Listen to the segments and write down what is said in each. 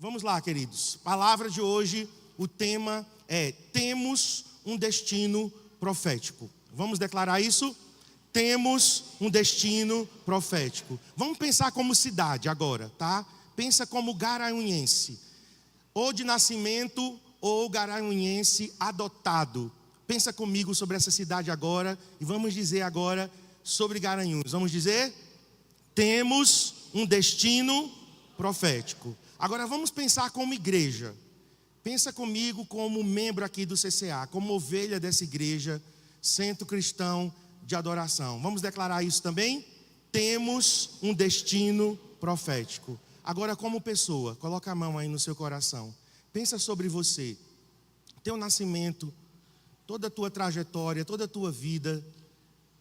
Vamos lá, queridos. Palavra de hoje, o tema é: temos um destino profético. Vamos declarar isso? Temos um destino profético. Vamos pensar como cidade agora, tá? Pensa como garanhuense, ou de nascimento ou garanhuense adotado. Pensa comigo sobre essa cidade agora e vamos dizer agora sobre Garanhuns. Vamos dizer: temos um destino profético. Agora vamos pensar como igreja. Pensa comigo como membro aqui do CCA, como ovelha dessa igreja, Centro Cristão de Adoração. Vamos declarar isso também? Temos um destino profético. Agora como pessoa, coloca a mão aí no seu coração. Pensa sobre você, teu nascimento, toda a tua trajetória, toda a tua vida,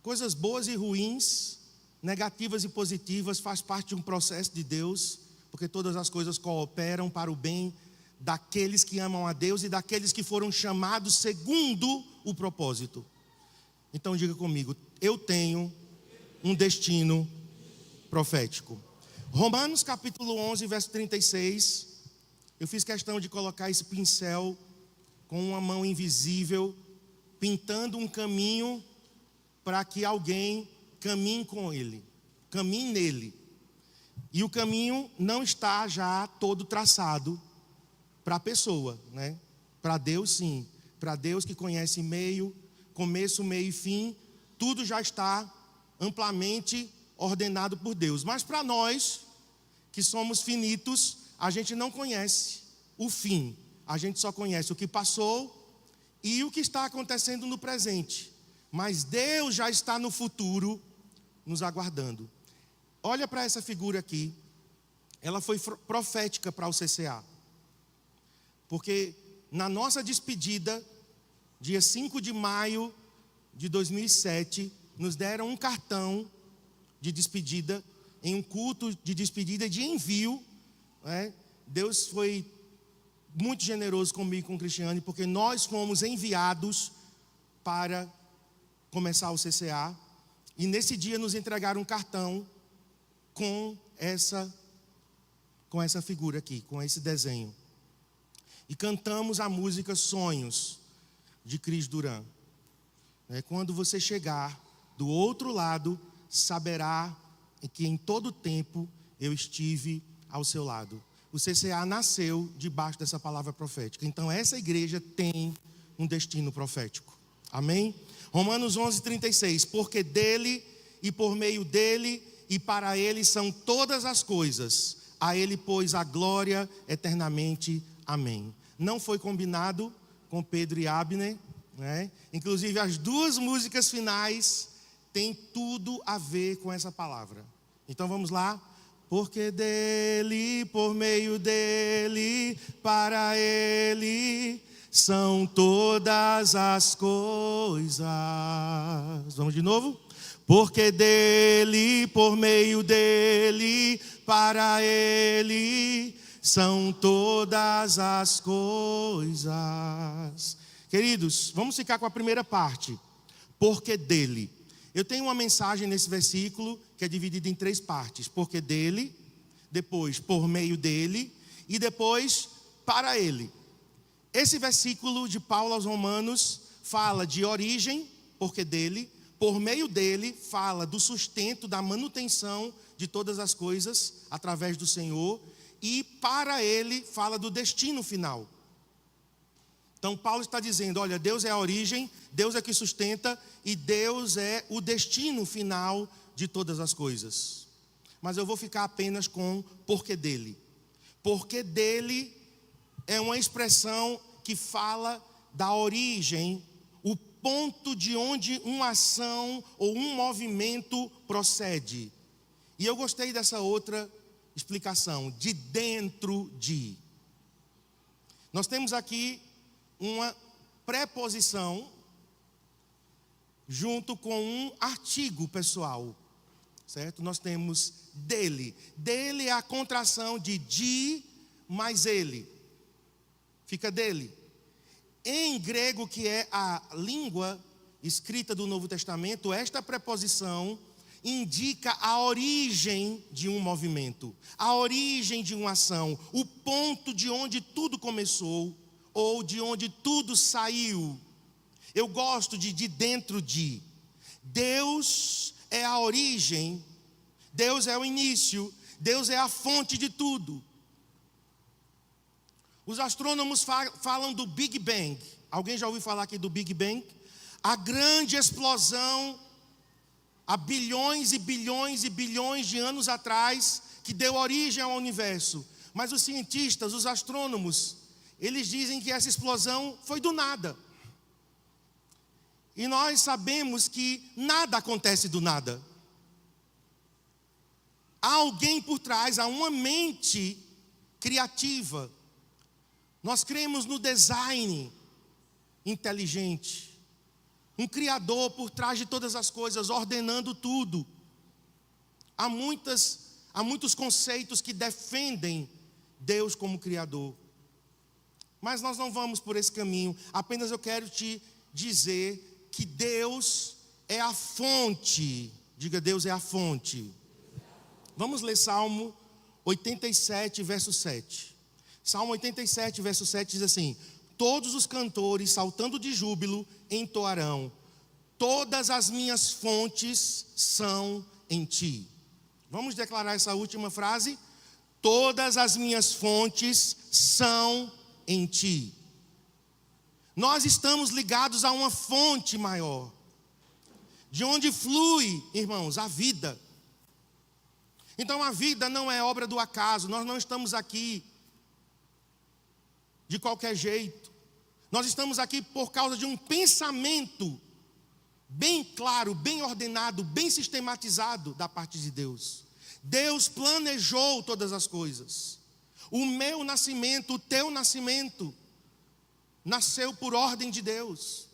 coisas boas e ruins, negativas e positivas, faz parte de um processo de Deus, porque todas as coisas cooperam para o bem daqueles que amam a Deus e daqueles que foram chamados segundo o propósito. Então diga comigo: eu tenho um destino profético. Romanos capítulo 11, verso 36. Eu fiz questão de colocar esse pincel com uma mão invisível, pintando um caminho para que alguém caminhe com ele, caminhe nele. E o caminho não está já todo traçado para a pessoa, né? Para Deus sim, para Deus que conhece começo, meio e fim, tudo já está amplamente ordenado por Deus. Mas para nós, que somos finitos, a gente não conhece o fim, a gente só conhece o que passou e o que está acontecendo no presente. Mas Deus já está no futuro nos aguardando. Olha para essa figura aqui. Ela foi profética para o CCA. Porque na nossa despedida, dia 5 de maio de 2007, nos deram um cartão de despedida, em um culto de despedida de envio, né? Deus foi muito generoso comigo e com o Cristiane, porque nós fomos enviados para começar o CCA, e nesse dia nos entregaram um cartão com essa figura aqui, com esse desenho. E cantamos a música Sonhos, de Cris Duran. Quando você chegar do outro lado, saberá que em todo tempo eu estive ao seu lado. O CCA nasceu debaixo dessa palavra profética. Então essa igreja tem um destino profético. Amém? Romanos 11, 36. Porque dele e por meio dele e para ele são todas as coisas. A ele, pois, a glória eternamente. Amém. Não foi combinado com Pedro e Abner, né? Inclusive as duas músicas finais têm tudo a ver com essa palavra. Então vamos lá. Porque dele, por meio dele, para ele são todas as coisas. Vamos de novo? Porque dele, por meio dele, para ele são todas as coisas. Queridos, vamos ficar com a primeira parte. Porque dele. Eu tenho uma mensagem nesse versículo que é dividida em 3 partes. Porque dele, depois por meio dele e depois para ele. Esse versículo de Paulo aos Romanos fala de origem, porque dele, por meio dele fala do sustento, da manutenção de todas as coisas através do Senhor, e para ele fala do destino final. Então Paulo está dizendo, olha, Deus é a origem, Deus é que sustenta e Deus é o destino final de todas as coisas. Mas eu vou ficar apenas com porque dele. Porque dele é uma expressão que fala da origem, o ponto de onde uma ação ou um movimento procede. E eu gostei dessa outra explicação, de dentro de. Nós temos aqui uma preposição junto com um artigo pessoal, certo? Nós temos dele. Dele é a contração de mais ele. Fica dele. Em grego, que é a língua escrita do Novo Testamento, esta preposição indica a origem de um movimento, a origem de uma ação, o ponto de onde tudo começou ou de onde tudo saiu. Eu gosto de dentro de. Deus é a origem, Deus é o início, Deus é a fonte de tudo. Os astrônomos falam do Big Bang. Alguém já ouviu falar aqui do Big Bang? A grande explosão há bilhões e bilhões e bilhões de anos atrás, que deu origem ao universo. Mas os cientistas, os astrônomos, eles dizem que essa explosão foi do nada. E nós sabemos que nada acontece do nada. Há alguém por trás, há uma mente criativa. Nós cremos no design inteligente. Um criador por trás de todas as coisas, ordenando tudo. Há muitos conceitos que defendem Deus como criador. Mas nós não vamos por esse caminho. Apenas eu quero te dizer que Deus é a fonte. Diga, Deus é a fonte. Vamos ler Salmo 87, verso 7. Salmo 87, verso 7 diz assim: todos os cantores, saltando de júbilo, entoarão: todas as minhas fontes são em ti. Vamos declarar essa última frase? Todas as minhas fontes são em ti. Nós estamos ligados a uma fonte maior, de onde flui, irmãos, a vida. Então a vida não é obra do acaso, nós não estamos aqui de qualquer jeito. Nós estamos aqui por causa de um pensamento bem claro, bem ordenado, bem sistematizado da parte de Deus. Deus planejou todas as coisas. O meu nascimento, o teu nascimento, nasceu por ordem de Deus.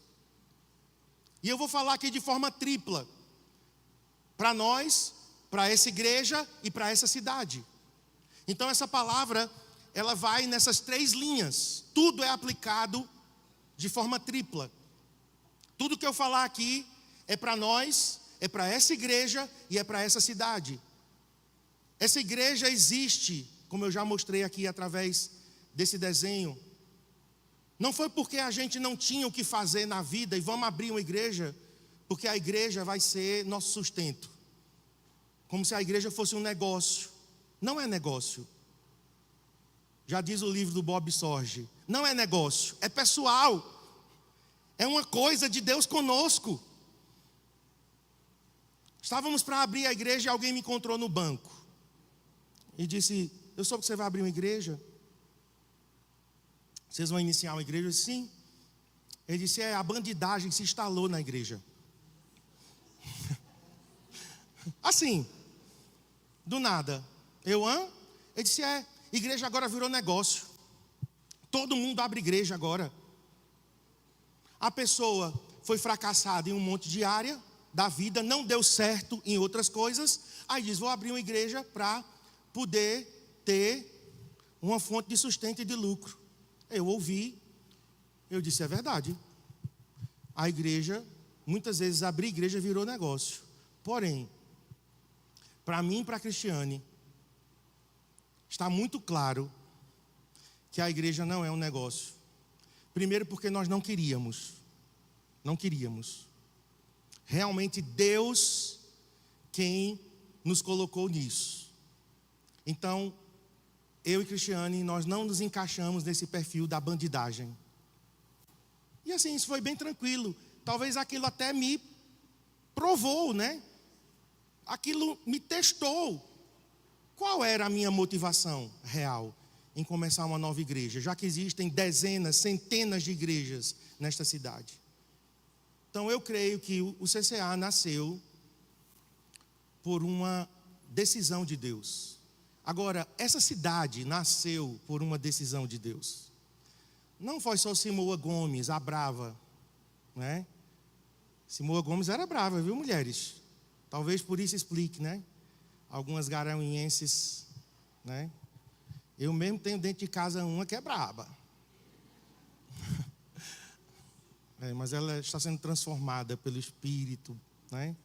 E eu vou falar aqui de forma tripla. Para nós, para essa igreja e para essa cidade. Então essa palavra, ela vai nessas três linhas. Tudo é aplicado de forma tripla. Tudo que eu falar aqui é para nós, é para essa igreja e é para essa cidade. Essa igreja existe, como eu já mostrei aqui através desse desenho. Não foi porque a gente não tinha o que fazer na vida e vamos abrir uma igreja, porque a igreja vai ser nosso sustento. Como se a igreja fosse um negócio. Não é negócio. Já diz o livro do Bob Sorge. Não é negócio, é pessoal. É uma coisa de Deus conosco. Estávamos para abrir a igreja e alguém me encontrou no banco. E disse: eu soube que você vai abrir uma igreja. Vocês vão iniciar uma igreja? Eu disse: sim. Ele disse: a bandidagem se instalou na igreja. Assim, do nada. Ele disse: igreja agora virou negócio. Todo mundo abre igreja agora. A pessoa foi fracassada em um monte de área da vida, não deu certo em outras coisas. Aí diz: vou abrir uma igreja para poder ter uma fonte de sustento e de lucro. Eu ouvi, eu disse: é verdade. A igreja, muitas vezes abrir igreja virou negócio. Porém, para mim e para a Cristiane, está muito claro que a igreja não é um negócio. Primeiro porque nós não queríamos. Não queríamos. Realmente Deus quem nos colocou nisso. Então, eu e Cristiane, nós não nos encaixamos nesse perfil da bandidagem. E assim, isso foi bem tranquilo. Talvez aquilo até me provou, né? Aquilo me testou. Qual era a minha motivação real em começar uma nova igreja? Já que existem dezenas, centenas de igrejas nesta cidade. Então eu creio que o CCA nasceu por uma decisão de Deus. Agora, essa cidade nasceu por uma decisão de Deus. Não foi só Simoa Gomes, a brava, né? Simoa Gomes era brava, viu, mulheres? Talvez por isso explique, né? Algumas garanhuenses, né? Eu mesmo tenho dentro de casa uma que é braba. Mas ela está sendo transformada pelo Espírito, né?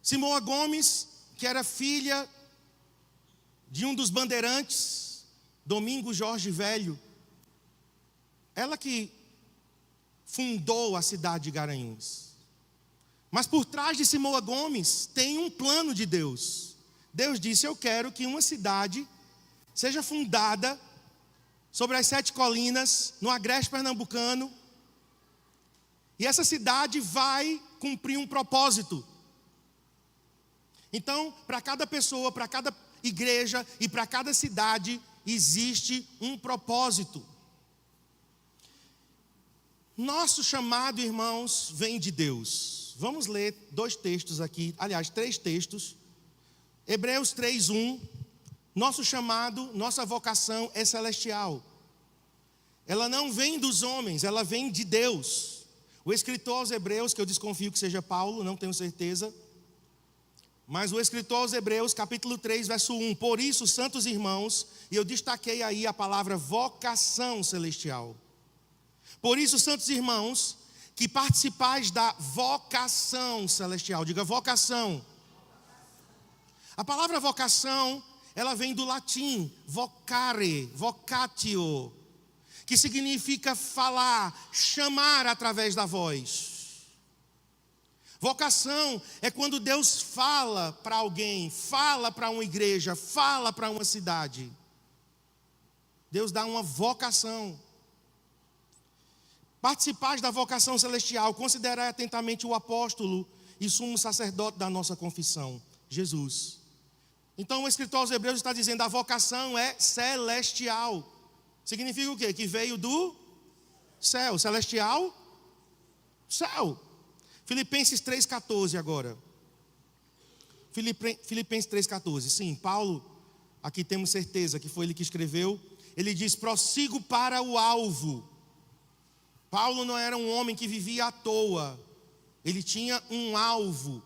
Simoa Gomes, que era filha de um dos bandeirantes, Domingos Jorge Velho, ela que fundou a cidade de Garanhuns. Mas por trás de Simoa Gomes tem um plano de Deus. Deus disse: eu quero que uma cidade seja fundada sobre as 7 colinas, no agreste pernambucano, e essa cidade vai cumprir um propósito. Então, para cada pessoa, para cada igreja e para cada cidade, existe um propósito. Nosso chamado, irmãos, vem de Deus. Vamos ler 2 textos aqui, aliás, 3 textos. Hebreus 3:1. Nosso chamado, nossa vocação é celestial. Ela não vem dos homens, ela vem de Deus. O escritor aos Hebreus, que eu desconfio que seja Paulo, não tenho certeza, mas o escritor aos Hebreus, capítulo 3, verso 1. Por isso, santos irmãos, e eu destaquei aí a palavra vocação celestial. Por isso, santos irmãos, que participais da vocação celestial. Diga vocação. A palavra vocação, ela vem do latim, vocare, vocatio, que significa falar, chamar através da voz. Vocação é quando Deus fala para alguém, fala para uma igreja, fala para uma cidade. Deus dá uma vocação. Participais da vocação celestial, considerai atentamente o apóstolo e sumo sacerdote da nossa confissão, Jesus. Então o escritor aos Hebreus está dizendo: a vocação é celestial. Significa o quê? Que veio do céu. Celestial? Céu. Filipenses 3,14 agora. Filipenses 3,14. Sim, Paulo, aqui temos certeza que foi ele que escreveu. Ele diz: prossigo para o alvo. Paulo não era um homem que vivia à toa. Ele tinha um alvo.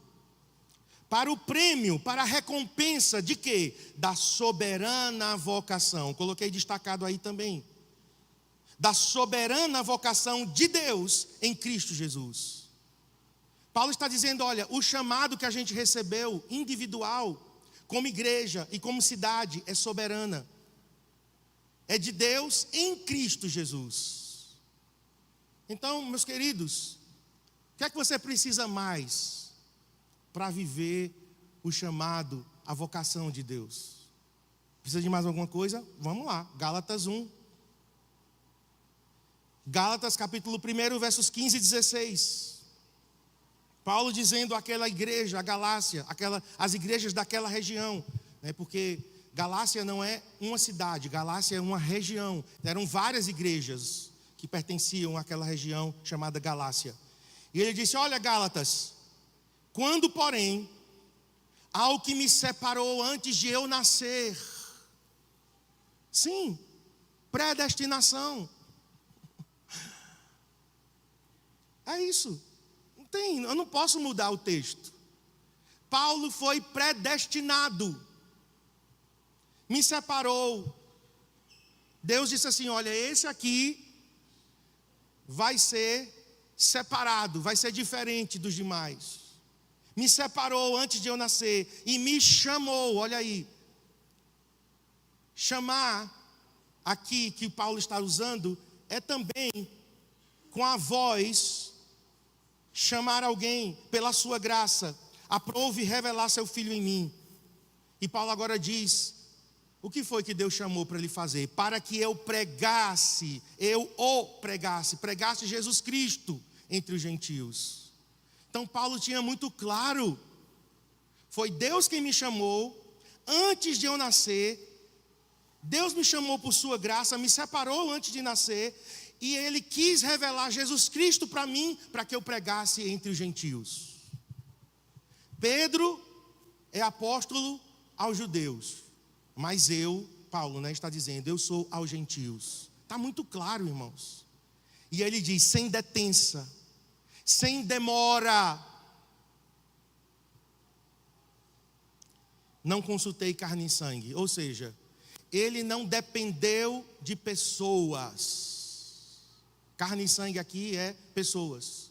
Para o prêmio, para a recompensa de quê? Da soberana vocação. Coloquei destacado aí também. Da soberana vocação de Deus em Cristo Jesus. Paulo está dizendo: olha, o chamado que a gente recebeu, individual, como igreja e como cidade, é soberana. É de Deus em Cristo Jesus. Então, meus queridos, o que é que você precisa mais para viver o chamado, a vocação de Deus? Precisa de mais alguma coisa? Vamos lá, Gálatas 1. Gálatas capítulo 1, versos 15 e 16. Paulo dizendo àquela igreja, a Galácia, as igrejas daquela região, né, porque Galácia não é uma cidade, Galácia é uma região. Eram várias igrejas que pertenciam àquela região chamada Galácia. E ele disse: olha, Gálatas, quando, porém, ao que me separou antes de eu nascer. Sim, predestinação. É isso. Eu não posso mudar o texto. Paulo foi predestinado. Me separou. Deus disse assim: olha, esse aqui vai ser separado, vai ser diferente dos demais. Me separou antes de eu nascer e me chamou. Olha aí. Chamar aqui que Paulo está usando é também com a voz chamar alguém pela sua graça. Aprove revelar seu filho em mim. E Paulo agora diz: o que foi que Deus chamou para ele fazer? Para que eu pregasse, pregasse Jesus Cristo entre os gentios. Então Paulo tinha muito claro, foi Deus quem me chamou, antes de eu nascer. Deus me chamou por sua graça, me separou antes de nascer, e Ele quis revelar Jesus Cristo para mim, para que eu pregasse entre os gentios. Pedro é apóstolo aos judeus, mas Paulo, está dizendo, eu sou aos gentios. Está muito claro, irmãos. E ele diz, sem detença, sem demora. Não consultei carne e sangue. Ou seja, ele não dependeu de pessoas. Carne e sangue aqui é pessoas.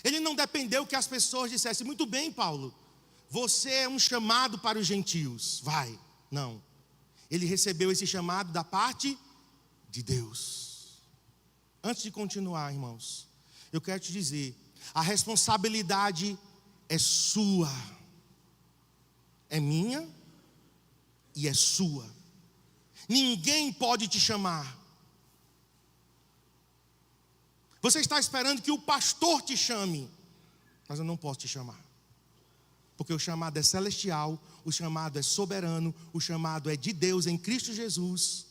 Ele não dependeu que as pessoas dissessem, muito bem, Paulo, você é um chamado para os gentios. Vai. Não. Ele recebeu esse chamado da parte de Deus. Antes de continuar, irmãos, eu quero te dizer, a responsabilidade é sua. É minha e é sua. Ninguém pode te chamar. Você está esperando que o pastor te chame, mas eu não posso te chamar. Porque o chamado é celestial, o chamado é soberano, o chamado é de Deus em Cristo Jesus.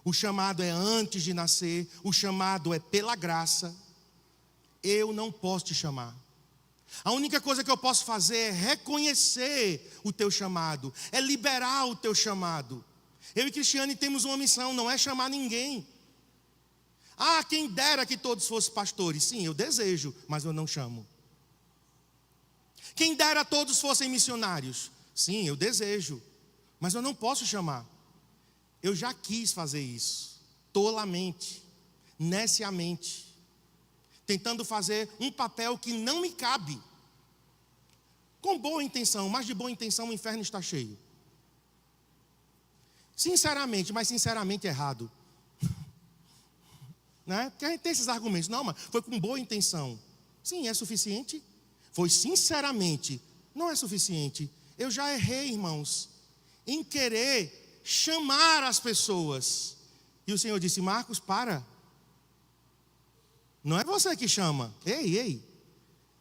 O chamado é antes de nascer, o chamado é pela graça. Eu não posso te chamar. A única coisa que eu posso fazer é reconhecer o teu chamado, é liberar o teu chamado. Eu e Cristiane temos uma missão, não é chamar ninguém. Ah, quem dera que todos fossem pastores. Sim, eu desejo, mas eu não chamo. Quem dera todos fossem missionários. Sim, eu desejo, mas eu não posso chamar. Eu já quis fazer isso, tolamente, neciamente, tentando fazer um papel que não me cabe. Com boa intenção, mas de boa intenção o inferno está cheio. Sinceramente, mas sinceramente errado. Né? Porque a gente tem esses argumentos. Não, mas foi com boa intenção. Sim, é suficiente? Foi sinceramente. Não é suficiente. Eu já errei, irmãos, em querer chamar as pessoas. E o Senhor disse, Marcos, para. Não é você que chama. Ei.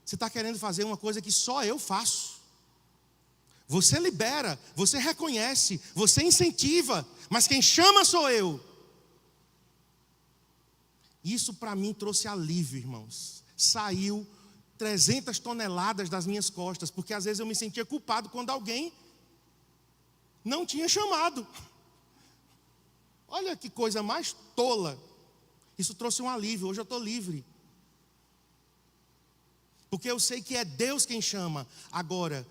Você está querendo fazer uma coisa que só eu faço. Você libera, você reconhece, você incentiva. Mas quem chama sou eu. Isso para mim trouxe alívio, irmãos. Saiu 300 toneladas das minhas costas, porque às vezes eu me sentia culpado quando alguém não tinha chamado. Olha que coisa mais tola. Isso trouxe um alívio, hoje eu estou livre. Porque eu sei que é Deus quem chama. Agora,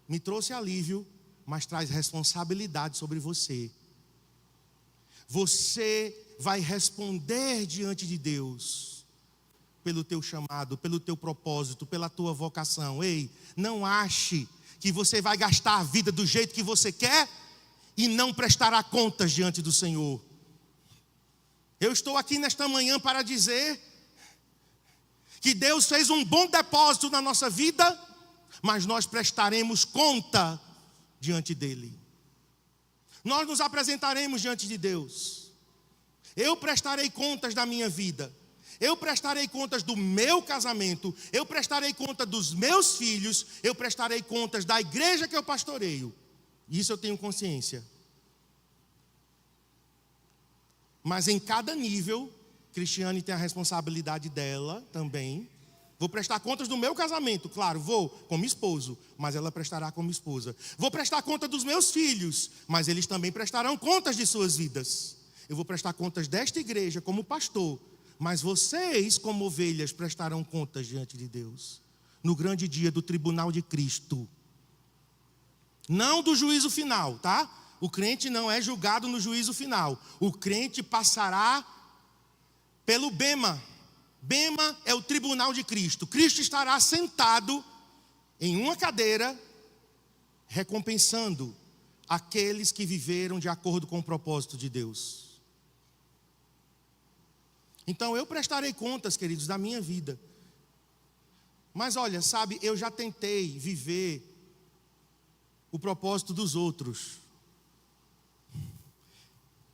me trouxe alívio, mas traz responsabilidade sobre você. Você vai responder diante de Deus pelo teu chamado, pelo teu propósito, pela tua vocação. Ei, não ache que você vai gastar a vida do jeito que você quer e não prestará contas diante do Senhor. Eu estou aqui nesta manhã para dizer que Deus fez um bom depósito na nossa vida, mas nós prestaremos conta diante dEle. Nós nos apresentaremos diante de Deus. Eu prestarei contas da minha vida. Eu prestarei contas do meu casamento. Eu prestarei conta dos meus filhos. Eu prestarei contas da igreja que eu pastoreio. Isso eu tenho consciência. Mas em cada nível, Cristiane tem a responsabilidade dela também. Vou prestar contas do meu casamento, claro, vou como esposo, mas ela prestará como esposa. Vou prestar conta dos meus filhos, mas eles também prestarão contas de suas vidas. Eu vou prestar contas desta igreja como pastor, mas vocês, como ovelhas, prestarão contas diante de Deus. No grande dia do tribunal de Cristo. Não do juízo final, tá? O crente não é julgado no juízo final. O crente passará pelo Bema. Bema é o tribunal de Cristo. Cristo estará sentado em uma cadeira, recompensando aqueles que viveram de acordo com o propósito de Deus. Então eu prestarei contas, queridos, da minha vida. Mas olha, sabe, eu já tentei viver o propósito dos outros.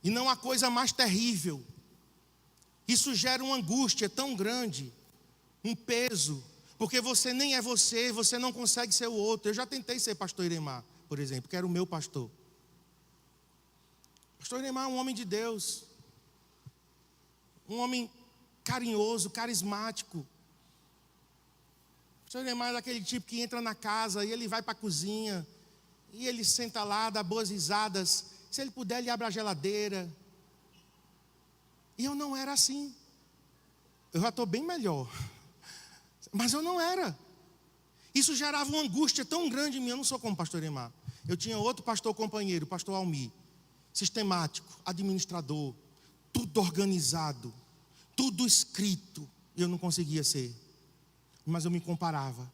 E não há coisa mais terrível. Isso gera uma angústia tão grande, um peso, porque você nem é você, você não consegue ser o outro. Eu já tentei ser pastor Iremar, por exemplo, que era o meu pastor. Pastor Iremar é um homem de Deus, um homem carinhoso, carismático. Pastor Iremar é daquele tipo que entra na casa e ele vai para a cozinha, e ele senta lá, dá boas risadas. Se ele puder, ele abre a geladeira. E eu não era assim. Eu já estou bem melhor. Mas eu não era. Isso gerava uma angústia tão grande em mim. Eu não sou como o pastor Emar. Eu tinha outro pastor companheiro, o pastor Almi. Sistemático, administrador, tudo organizado, tudo escrito. E eu não conseguia ser. Mas eu me comparava.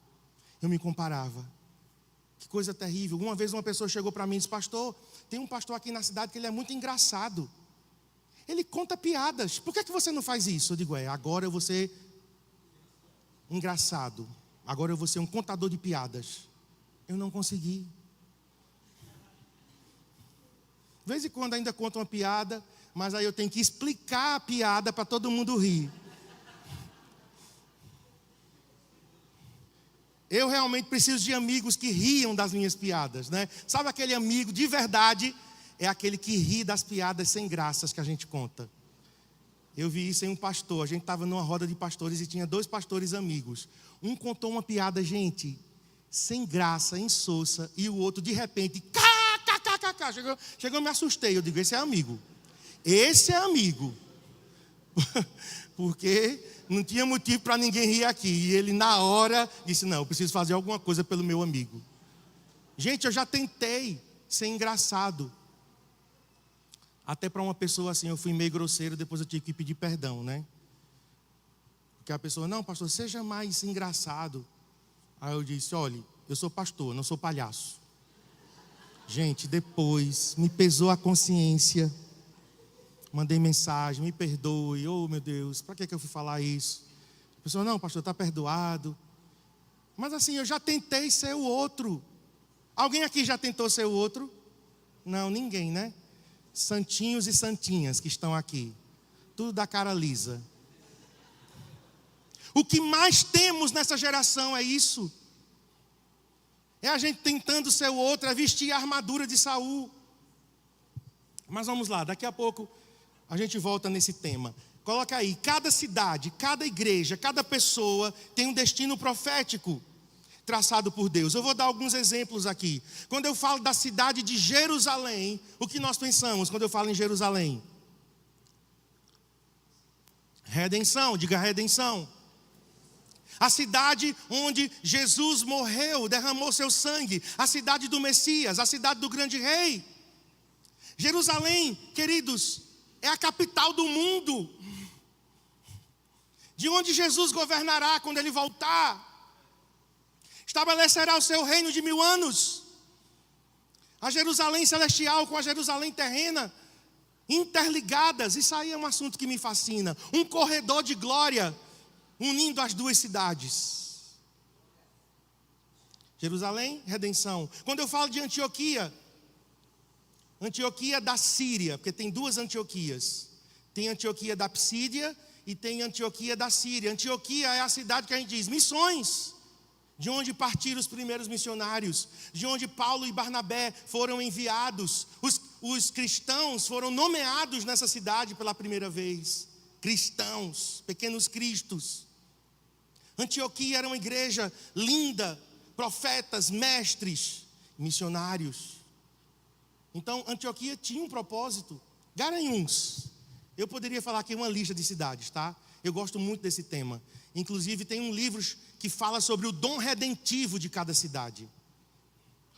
Que coisa terrível. Uma vez uma pessoa chegou para mim e disse: pastor, tem um pastor aqui na cidade que ele é muito engraçado. Ele conta piadas. Por que você não faz isso? Eu digo: agora eu vou ser engraçado. Agora eu vou ser um contador de piadas. Eu não consegui. De vez em quando ainda conto uma piada, mas aí eu tenho que explicar a piada para todo mundo rir. Eu realmente preciso de amigos que riam das minhas piadas, né? Sabe aquele amigo de verdade? É aquele que ri das piadas sem graças que a gente conta. Eu vi isso em um pastor. A gente estava numa roda de pastores e tinha 2 pastores amigos. Um contou uma piada, gente, sem graça, insossa, e o outro, de repente, chegou, me assustei. Eu digo: esse é amigo. Esse é amigo. Porque não tinha motivo para ninguém rir aqui. E ele, na hora, disse: não, eu preciso fazer alguma coisa pelo meu amigo. Gente, eu já tentei ser engraçado. Até para uma pessoa assim, eu fui meio grosseiro, depois eu tive que pedir perdão, né? Porque a pessoa: não, pastor, seja mais engraçado. Aí eu disse: olha, eu sou pastor, não sou palhaço. Gente, depois me pesou a consciência. Mandei mensagem: me perdoe. Oh, meu Deus, para que eu fui falar isso? A pessoa: não, pastor, está perdoado. Mas assim, eu já tentei ser o outro. Alguém aqui já tentou ser o outro? Não, ninguém, né? Santinhos e santinhas que estão aqui. Tudo da cara lisa. O que mais temos nessa geração é isso. É a gente tentando ser o outro, é vestir a armadura de Saul. Mas vamos lá, daqui a pouco a gente volta nesse tema. Coloca aí: cada cidade, cada igreja, cada pessoa tem um destino profético traçado por Deus. Eu vou dar alguns exemplos aqui. Quando eu falo da cidade de Jerusalém, o que nós pensamos quando eu falo em Jerusalém? Redenção, diga redenção. A cidade onde Jesus morreu, derramou seu sangue. A cidade do Messias, a cidade do grande rei. Jerusalém, queridos, é a capital do mundo. De onde Jesus governará quando ele voltar. Estabelecerá o seu reino de 1000 anos. A Jerusalém celestial com a Jerusalém terrena, interligadas. Isso aí é um assunto que me fascina. Um corredor de glória unindo as 2 cidades. Jerusalém, redenção. Quando eu falo de Antioquia, Antioquia da Síria, porque tem 2 Antioquias. Tem Antioquia da Psídia e tem Antioquia da Síria. Antioquia é a cidade que a gente diz missões. De onde partiram os primeiros missionários, de onde Paulo e Barnabé foram enviados. Os cristãos foram nomeados nessa cidade pela primeira vez. Cristãos, pequenos cristos. Antioquia era uma igreja linda, profetas, mestres, missionários. Então, Antioquia tinha um propósito. Garanhuns. Eu poderia falar aqui uma lista de cidades, tá? Eu gosto muito desse tema. Inclusive, tem um livro que fala sobre o dom redentivo de cada cidade.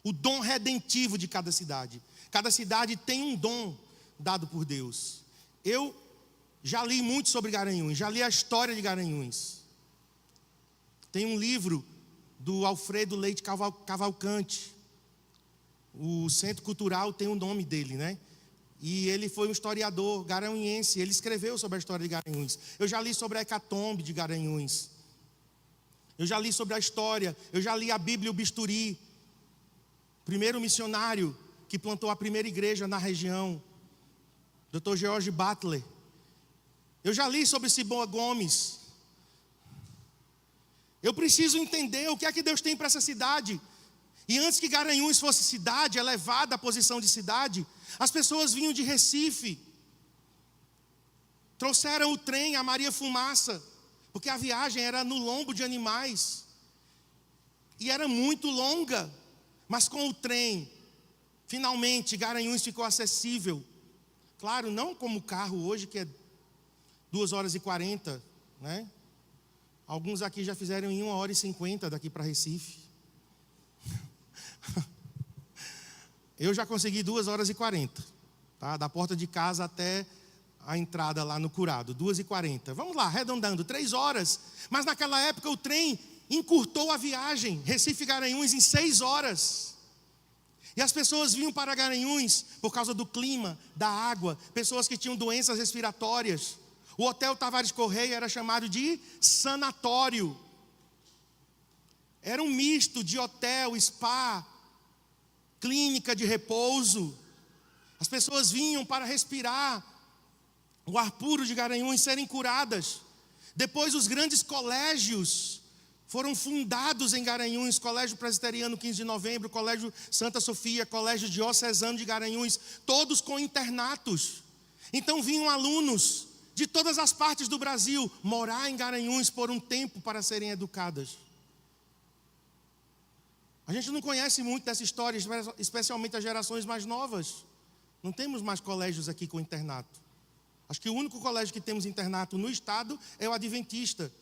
O dom redentivo de cada cidade. Cada cidade tem um dom dado por Deus. Eu já li muito sobre Garanhuns, já li a história de Garanhuns. Tem um livro do Alfredo Leite Cavalcante. O Centro Cultural tem o nome dele, né? E ele foi um historiador garanhuense. Ele escreveu sobre a história de Garanhuns. Eu já li sobre a hecatombe de Garanhuns. Eu já li sobre a história. Eu já li a Bíblia e o Bisturi. Primeiro missionário que plantou a primeira igreja na região. Dr. George Butler. Eu já li sobre Ciboa Gomes. Eu preciso entender o que é que Deus tem para essa cidade. E antes que Garanhuns fosse cidade, elevada à posição de cidade, as pessoas vinham de Recife. Trouxeram o trem, a Maria Fumaça, porque a viagem era no lombo de animais. E era muito longa, mas com o trem, finalmente Garanhuns ficou acessível. Claro, não como o carro hoje, que é 2h40, né? Alguns aqui já fizeram em 1h50 daqui para Recife. Eu já consegui 2h40, tá? Da porta de casa até a entrada lá no Curado, 2h40. Vamos lá, arredondando, 3 horas. Mas naquela época o trem encurtou a viagem, Recife-Garanhuns, em 6 horas. E as pessoas vinham para Garanhuns por causa do clima, da água, pessoas que tinham doenças respiratórias. O Hotel Tavares Correia era chamado de sanatório. Era um misto de hotel, spa, clínica de repouso. As pessoas vinham para respirar o ar puro de Garanhuns, serem curadas. Depois os grandes colégios foram fundados em Garanhuns, Colégio Presbiteriano 15 de Novembro, Colégio Santa Sofia, Colégio Diocesano de Garanhuns, todos com internatos. Então vinham alunos de todas as partes do Brasil morar em Garanhuns por um tempo para serem educadas. A gente não conhece muito dessa história, especialmente as gerações mais novas. Não temos mais colégios aqui com internato. Acho que o único colégio que temos internato no estado é o Adventista.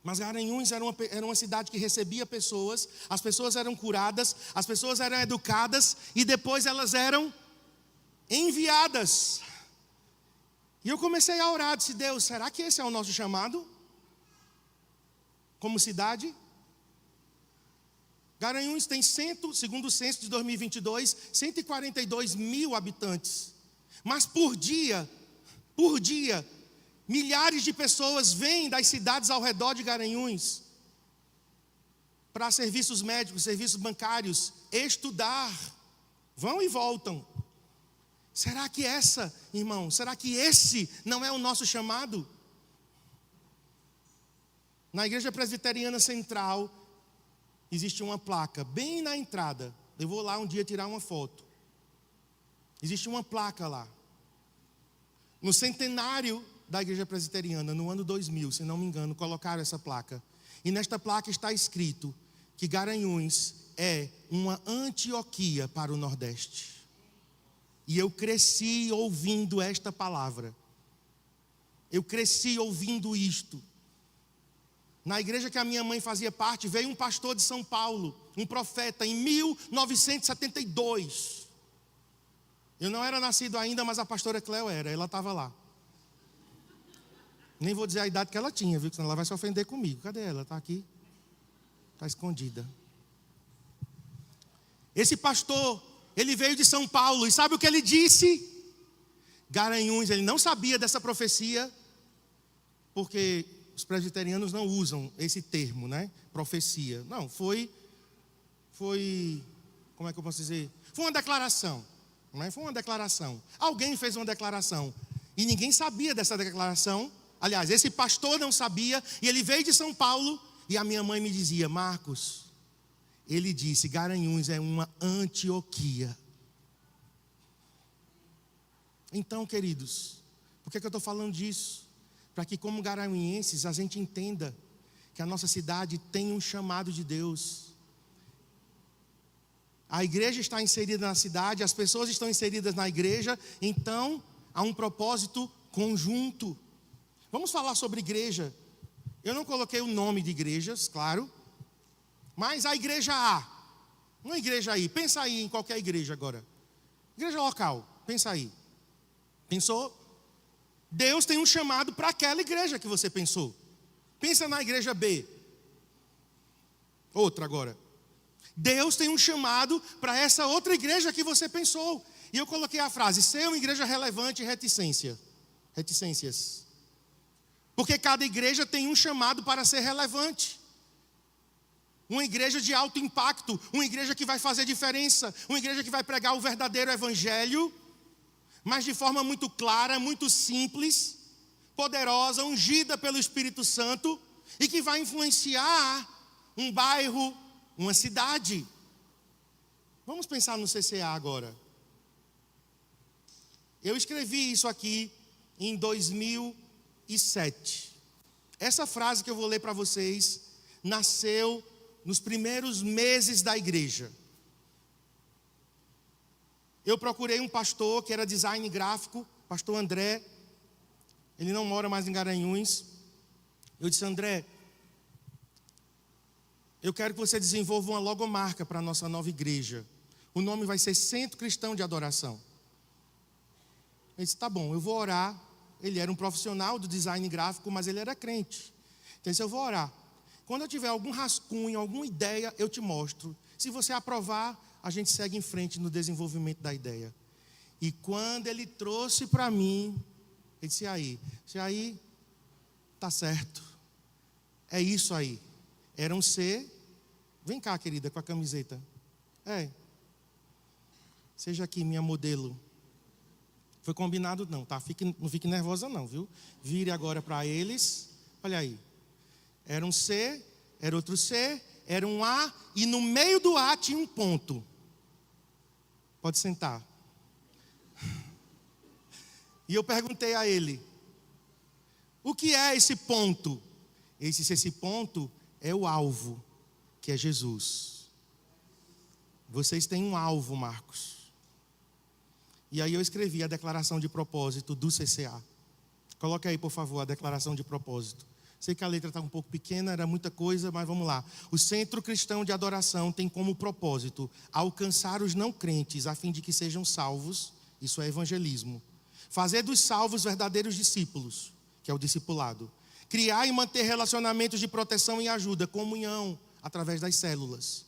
Mas Garanhuns era uma cidade que recebia pessoas, as pessoas eram curadas, as pessoas eram educadas e depois elas eram enviadas. E eu comecei a orar, disse: Deus, será que esse é o nosso chamado? Como cidade? Garanhuns tem, segundo o censo de 2022, 142 mil habitantes. Mas por dia, milhares de pessoas vêm das cidades ao redor de Garanhuns para serviços médicos, serviços bancários, estudar. Vão e voltam. Será que será que esse não é o nosso chamado? Na Igreja Presbiteriana Central, existe uma placa bem na entrada. Eu vou lá um dia tirar uma foto. Existe uma placa lá. No centenário da Igreja Presbiteriana, no ano 2000, se não me engano, colocaram essa placa. E nesta placa está escrito que Garanhuns é uma Antioquia para o Nordeste. E eu cresci ouvindo esta palavra. Eu cresci ouvindo isto. Na igreja que a minha mãe fazia parte, veio um pastor de São Paulo, um profeta, em 1972. Eu não era nascido ainda, mas a pastora Cleo era, ela estava lá. Nem vou dizer a idade que ela tinha, viu? Senão ela vai se ofender comigo. Cadê ela? Está aqui? Está escondida. Esse pastor, ele veio de São Paulo, e sabe o que ele disse? Garanhuns, ele não sabia dessa profecia, porque os presbiterianos não usam esse termo, né? Profecia. Não, foi, como é que eu posso dizer? Foi uma declaração, não é? Foi uma declaração. Alguém fez uma declaração, e ninguém sabia dessa declaração. Aliás, esse pastor não sabia, e ele veio de São Paulo, e a minha mãe me dizia: Marcos, ele disse, Garanhuns é uma Antioquia. Então, queridos, por que eu estou falando disso? Para que, como garanhuenses, a gente entenda que a nossa cidade tem um chamado de Deus. A igreja está inserida na cidade, as pessoas estão inseridas na igreja, então há um propósito conjunto. Vamos falar sobre igreja. Eu não coloquei o nome de igrejas, claro, mas a igreja A, uma igreja aí, pensa aí em qualquer igreja agora. Igreja local, pensa aí. Pensou? Deus tem um chamado para aquela igreja que você pensou. Pensa na igreja B. Outra agora. Deus tem um chamado para essa outra igreja que você pensou. E eu coloquei a frase: ser uma igreja relevante e reticências. Porque cada igreja tem um chamado para ser relevante. Uma igreja de alto impacto, uma igreja que vai fazer diferença, uma igreja que vai pregar o verdadeiro evangelho, mas de forma muito clara, muito simples, poderosa, ungida pelo Espírito Santo, e que vai influenciar um bairro, uma cidade. Vamos pensar no CCA agora. Eu escrevi isso aqui em 2007. Essa frase que eu vou ler para vocês nasceu nos primeiros meses da igreja. Eu procurei um pastor que era design gráfico, pastor André. Ele não mora mais em Garanhuns. Eu disse: André, eu quero que você desenvolva uma logomarca para a nossa nova igreja. O nome vai ser Centro Cristão de Adoração. Ele disse: tá bom, eu vou orar. Ele era um profissional do design gráfico, mas ele era crente. Então ele disse: eu vou orar. Quando eu tiver algum rascunho, alguma ideia, eu te mostro. Se você aprovar, a gente segue em frente no desenvolvimento da ideia. E quando ele trouxe para mim, ele disse: aí, tá certo. É isso aí. Era um C. Vem cá, querida, com a camiseta. Seja aqui minha modelo. Foi combinado não, tá? Não fique nervosa não, viu? Vire agora para eles. Olha aí. Era um C, era outro C, era um A, e no meio do A tinha um ponto. Pode sentar. E eu perguntei a ele: o que é esse ponto? Ele disse: esse ponto é o alvo, que é Jesus. Vocês têm um alvo, Marcos. E aí eu escrevi a declaração de propósito do CCA. Coloque aí, por favor, a declaração de propósito. Sei que a letra está um pouco pequena, era muita coisa, mas vamos lá. O Centro Cristão de Adoração tem como propósito alcançar os não crentes a fim de que sejam salvos. Isso é evangelismo. Fazer dos salvos verdadeiros discípulos, que é o discipulado. Criar e manter relacionamentos de proteção e ajuda, comunhão, através das células.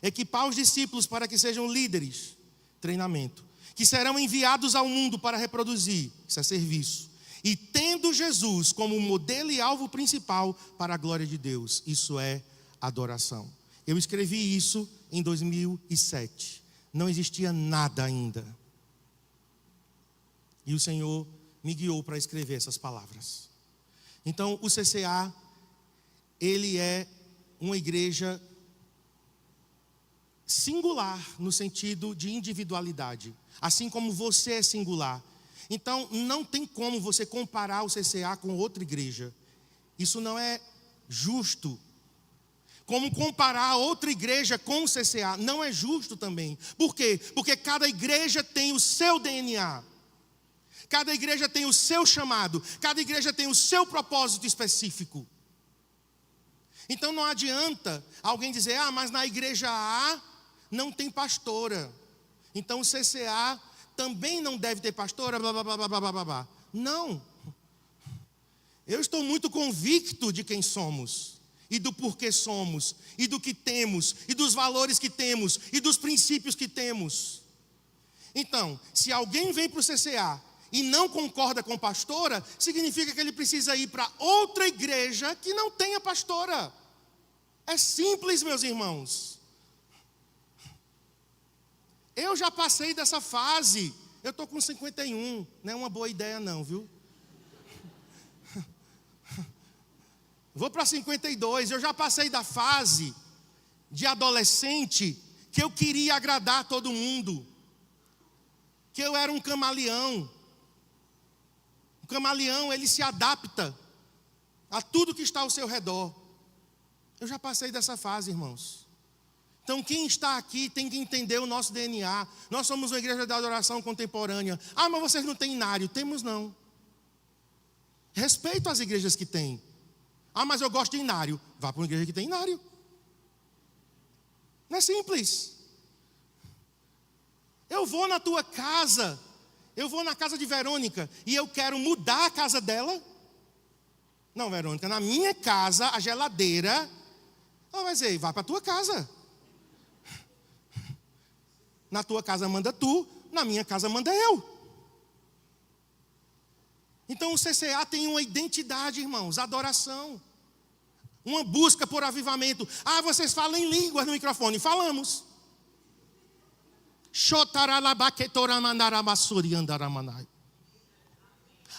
Equipar os discípulos para que sejam líderes, treinamento. Que serão enviados ao mundo para reproduzir, isso é serviço. E tendo Jesus como modelo e alvo principal para a glória de Deus, isso é adoração. Eu escrevi isso em 2007. Não existia nada ainda. E o Senhor me guiou para escrever essas palavras. Então, o CCA, ele é uma igreja singular no sentido de individualidade. Assim como você é singular. Então, não tem como você comparar o CCA com outra igreja. Isso não é justo. Como comparar outra igreja com o CCA, não é justo também. Por quê? Porque cada igreja tem o seu DNA. Cada igreja tem o seu chamado. Cada igreja tem o seu propósito específico. Então não adianta alguém dizer: mas na igreja A não tem pastora. Então o CCA também não deve ter pastora, blá, blá, blá, blá, blá, blá, blá. Não. Eu estou muito convicto de quem somos, e do porquê somos, e do que temos, e dos valores que temos, e dos princípios que temos. Então, se alguém vem para o CCA e não concorda com pastora, significa que ele precisa ir para outra igreja que não tenha pastora. É simples, meus irmãos. Eu já passei dessa fase. Eu estou com 51. Não é uma boa ideia não, viu? Vou para 52. Eu já passei da fase de adolescente que eu queria agradar todo mundo. Que eu era um camaleão. O camaleão, ele se adapta a tudo que está ao seu redor. Eu já passei dessa fase, irmãos. Então quem está aqui tem que entender o nosso DNA. Nós somos uma igreja de adoração contemporânea. Mas vocês não têm inário. Temos não. Respeito as igrejas que têm. Mas eu gosto de inário. Vá para uma igreja que tem inário. Não é simples. Eu vou na tua casa. Eu vou na casa de Verônica e eu quero mudar a casa dela. Não, Verônica, na minha casa, a geladeira... Mas aí, vá para a tua casa. Na tua casa manda tu, na minha casa manda eu. Então o CCA tem uma identidade, irmãos, adoração. Uma busca por avivamento. Vocês falam em línguas no microfone. Falamos.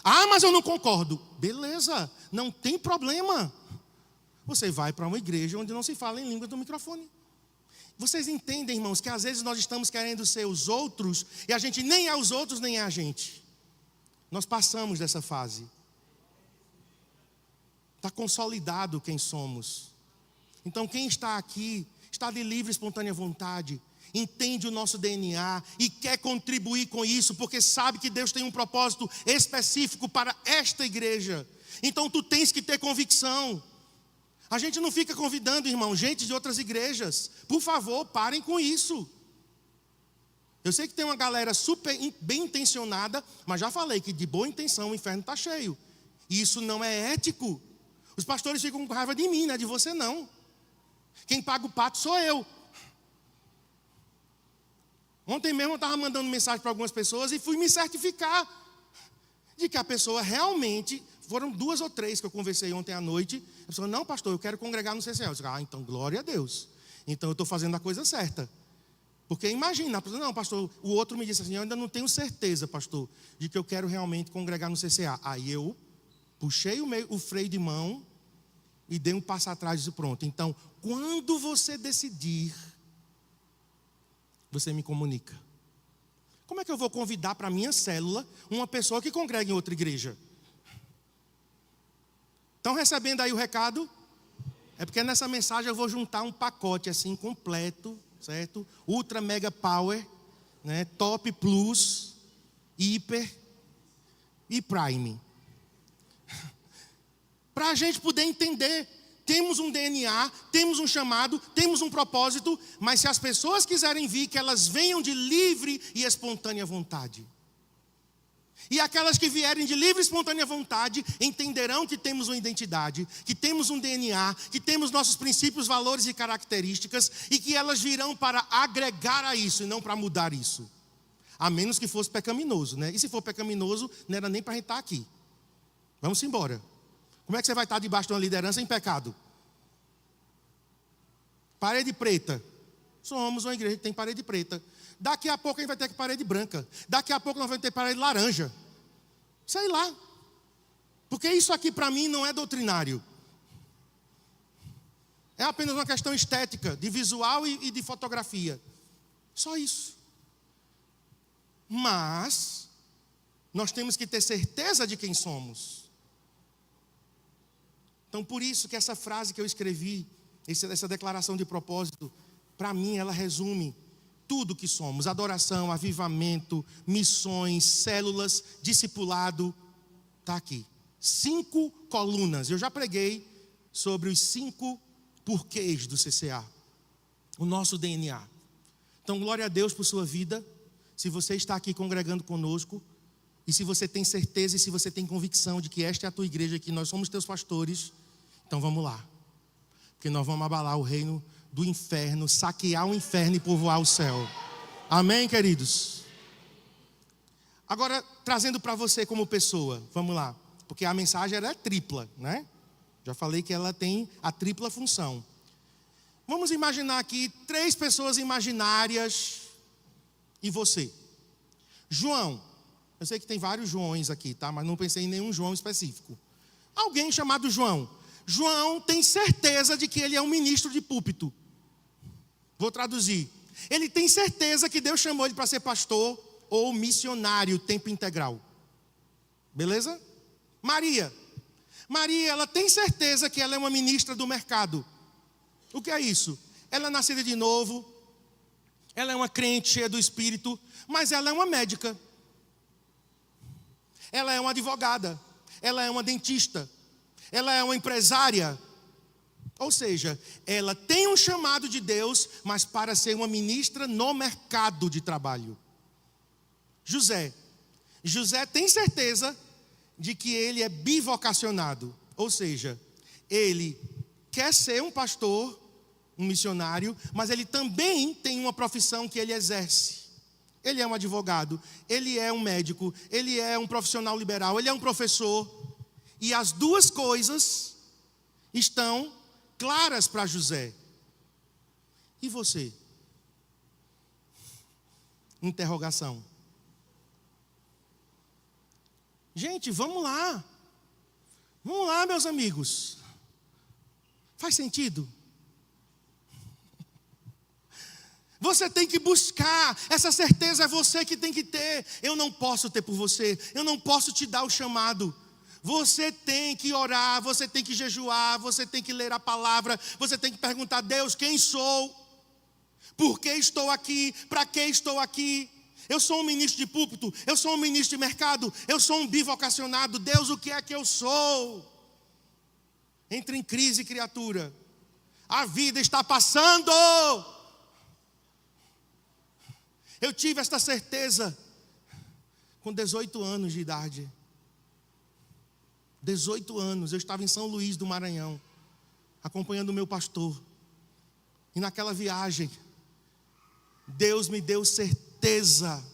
Mas eu não concordo. Beleza, não tem problema. Você vai para uma igreja onde não se fala em línguas no microfone. Vocês entendem, irmãos, que às vezes nós estamos querendo ser os outros e a gente nem é os outros, nem é a gente. Nós passamos dessa fase. Está consolidado quem somos. Então quem está aqui, está de livre e espontânea vontade, entende o nosso DNA e quer contribuir com isso, porque sabe que Deus tem um propósito específico para esta igreja. Então tu tens que ter convicção. A gente não fica convidando, irmão, gente de outras igrejas. Por favor, parem com isso. Eu sei que tem uma galera super bem intencionada, mas já falei que de boa intenção o inferno está cheio. E isso não é ético. Os pastores ficam com raiva de mim, não é de você não. Quem paga o pato sou eu. Ontem mesmo eu estava mandando mensagem para algumas pessoas e fui me certificar de que a pessoa realmente, foram 2 ou 3 que eu conversei ontem à noite, a pessoa, não pastor, eu quero congregar no CCL. Eu disse, então glória a Deus, então eu estou fazendo a coisa certa. Porque imagina, a pessoa, não pastor, o outro me disse assim, eu ainda não tenho certeza pastor, de que eu quero realmente congregar no CCA. Aí eu puxei o freio de mão e dei um passo atrás e disse, pronto, então quando você decidir, você me comunica. Como é que eu vou convidar para a minha célula uma pessoa que congrega em outra igreja? Estão recebendo aí o recado? É porque nessa mensagem eu vou juntar um pacote assim completo, certo? Ultra Mega Power, né? Top Plus, Hiper e Prime. Para a gente poder entender, temos um DNA, temos um chamado, temos um propósito, mas se as pessoas quiserem vir, que elas venham de livre e espontânea vontade. E aquelas que vierem de livre e espontânea vontade, entenderão que temos uma identidade, que temos um DNA, que temos nossos princípios, valores e características, e que elas virão para agregar a isso e não para mudar isso. A menos que fosse pecaminoso, né? E se for pecaminoso, não era nem para a gente estar aqui. Vamos embora. Como é que você vai estar debaixo de uma liderança em pecado? Parede preta. Somos uma igreja que tem parede preta. Daqui a pouco a gente vai ter parede branca. Daqui a pouco nós vamos ter parede laranja. Sei lá. Porque isso aqui para mim não é doutrinário. É apenas uma questão estética, de visual e de fotografia. Só isso. Mas nós temos que ter certeza de quem somos. Então por isso que essa frase que eu escrevi, essa declaração de propósito, para mim ela resume tudo que somos: adoração, avivamento, missões, células, discipulado. Está aqui. 5 colunas. Eu já preguei sobre os 5 porquês do CCA. O nosso DNA. Então glória a Deus por sua vida. Se você está aqui congregando conosco, e se você tem certeza e se você tem convicção de que esta é a tua igreja, que nós somos teus pastores, então vamos lá. Porque nós vamos abalar o reino do inferno, saquear o inferno e povoar o céu. Amém, queridos? Agora, trazendo para você como pessoa, vamos lá. Porque a mensagem ela é tripla, né? Já falei que ela tem a tripla função. Vamos imaginar aqui 3 pessoas imaginárias e você. João. Eu sei que tem vários Joões aqui, tá? Mas não pensei em nenhum João específico. Alguém chamado João. João tem certeza de que ele é um ministro de púlpito. Vou traduzir. Ele tem certeza que Deus chamou ele para ser pastor ou missionário tempo integral. Beleza? Maria. Maria, ela tem certeza que ela é uma ministra do mercado. O que é isso? Ela é nascida de novo. Ela é uma crente cheia do Espírito. Mas ela é uma médica. Ela é uma advogada. Ela é uma dentista. Ela é uma empresária. Ou seja, ela tem um chamado de Deus, mas para ser uma ministra no mercado de trabalho. José. José tem certeza de que ele é bivocacionado. Ou seja, ele quer ser um pastor, um missionário, mas ele também tem uma profissão que ele exerce. Ele é um advogado, ele é um médico, ele é um profissional liberal, ele é um professor. E as 2 coisas estão claras para José. E você? Interrogação. Gente, vamos lá. Vamos lá, meus amigos. Faz sentido? Você tem que buscar, essa certeza é você que tem que ter. Eu não posso ter por você, eu não posso te dar o chamado. Você tem que orar, você tem que jejuar, você tem que ler a palavra, você tem que perguntar: Deus, quem sou? Por que estou aqui? Para que estou aqui? Eu sou um ministro de púlpito, eu sou um ministro de mercado, eu sou um bivocacionado. Deus, o que é que eu sou? Entre em crise, criatura. A vida está passando. Eu tive esta certeza com 18 anos de idade. 18 anos, eu estava em São Luís do Maranhão, acompanhando o meu pastor. E naquela viagem, Deus me deu certeza certeza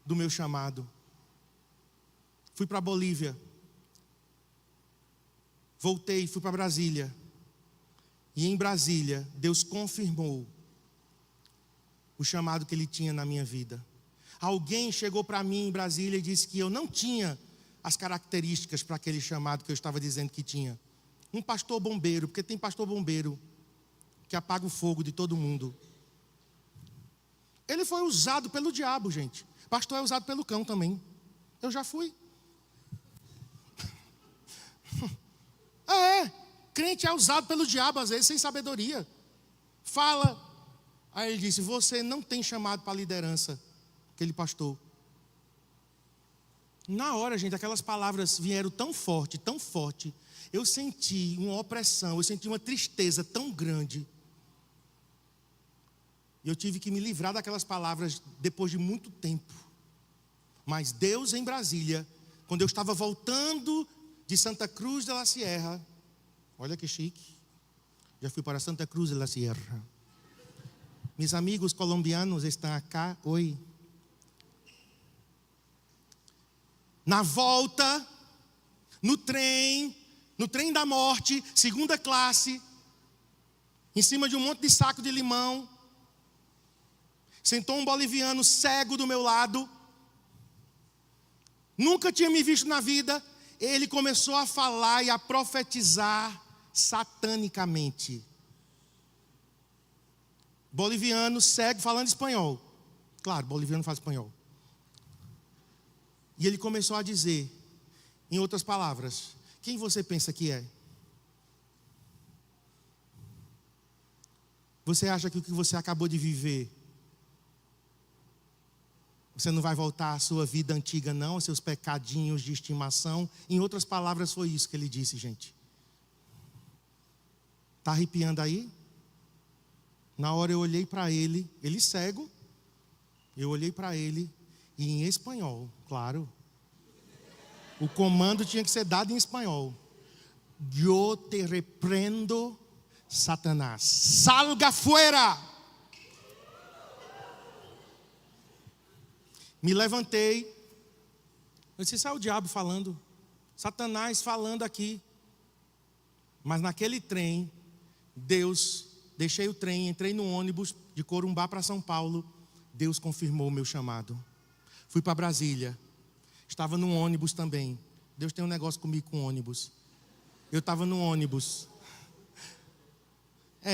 do meu chamado. Fui para a Bolívia. Voltei, fui para Brasília. E em Brasília, Deus confirmou o chamado que Ele tinha na minha vida. Alguém chegou para mim em Brasília e disse que eu não tinha as características para aquele chamado que eu estava dizendo que tinha. Um pastor bombeiro, porque tem pastor bombeiro que apaga o fogo de todo mundo. Ele foi usado pelo diabo, gente. Pastor é usado pelo cão também. Eu já fui. Crente é usado pelo diabo às vezes sem sabedoria. Fala. Aí ele disse: você não tem chamado para liderança, aquele pastor. Na hora, gente, aquelas palavras vieram tão forte, tão forte. Eu senti uma opressão, eu senti uma tristeza tão grande. E eu tive que me livrar daquelas palavras depois de muito tempo. Mas Deus em Brasília, quando eu estava voltando de Santa Cruz de la Sierra, olha que chique, já fui para Santa Cruz de la Sierra. Meus amigos colombianos estão acá, oi. Na volta, no trem da morte, segunda classe, em cima de um monte de saco de limão, sentou um boliviano cego do meu lado, nunca tinha me visto na vida. Ele começou a falar e a profetizar satanicamente. Boliviano, cego, falando espanhol. Claro, boliviano fala espanhol. E ele começou a dizer, em outras palavras: quem você pensa que é? Você acha que o que você acabou de viver, você não vai voltar à sua vida antiga não, aos seus pecadinhos de estimação? Em outras palavras, foi isso que ele disse, gente. Está arrepiando aí? Na hora eu olhei para ele cego, eu olhei para ele, e em espanhol, claro. O comando tinha que ser dado em espanhol. Eu te repreendo, Satanás. Salga fuera! Me levantei. Eu disse: isso é o diabo falando. Satanás falando aqui. Mas naquele trem, deixei o trem, entrei no ônibus de Corumbá para São Paulo. Deus confirmou o meu chamado. Fui para Brasília. Estava num ônibus também. Deus tem um negócio comigo com ônibus. Eu estava no ônibus.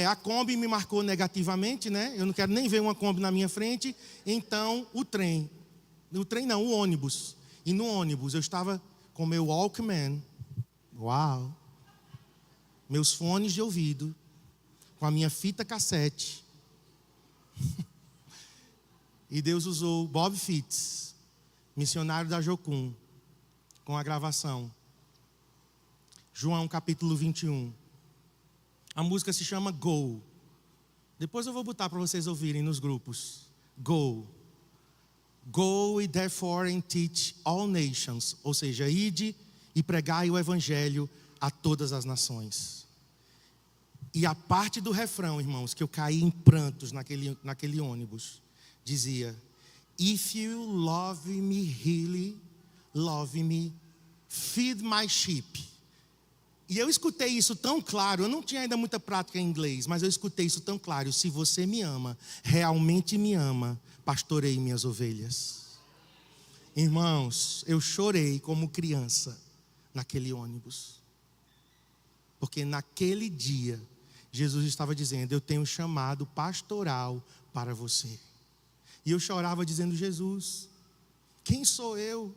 A Kombi me marcou negativamente, né? Eu não quero nem ver uma Kombi na minha frente. Então, o ônibus. E no ônibus eu estava com meu Walkman. Uau! Meus fones de ouvido. Com a minha fita cassete. E Deus usou Bob Fitts, missionário da Jocum, com a gravação. João capítulo 21. A música se chama Go. Depois eu vou botar para vocês ouvirem nos grupos. Go. Go e therefore and teach all nations. Ou seja, ide e pregai o evangelho a todas as nações. E a parte do refrão, irmãos, que eu caí em prantos naquele ônibus, dizia: If you love me really, love me, feed my sheep. E eu escutei isso tão claro, eu não tinha ainda muita prática em inglês, mas eu escutei isso tão claro: se você me ama, realmente me ama, pastorei minhas ovelhas. Irmãos, eu chorei como criança naquele ônibus. Porque naquele dia, Jesus estava dizendo: eu tenho um chamado pastoral para você. E eu chorava dizendo: Jesus, quem sou eu?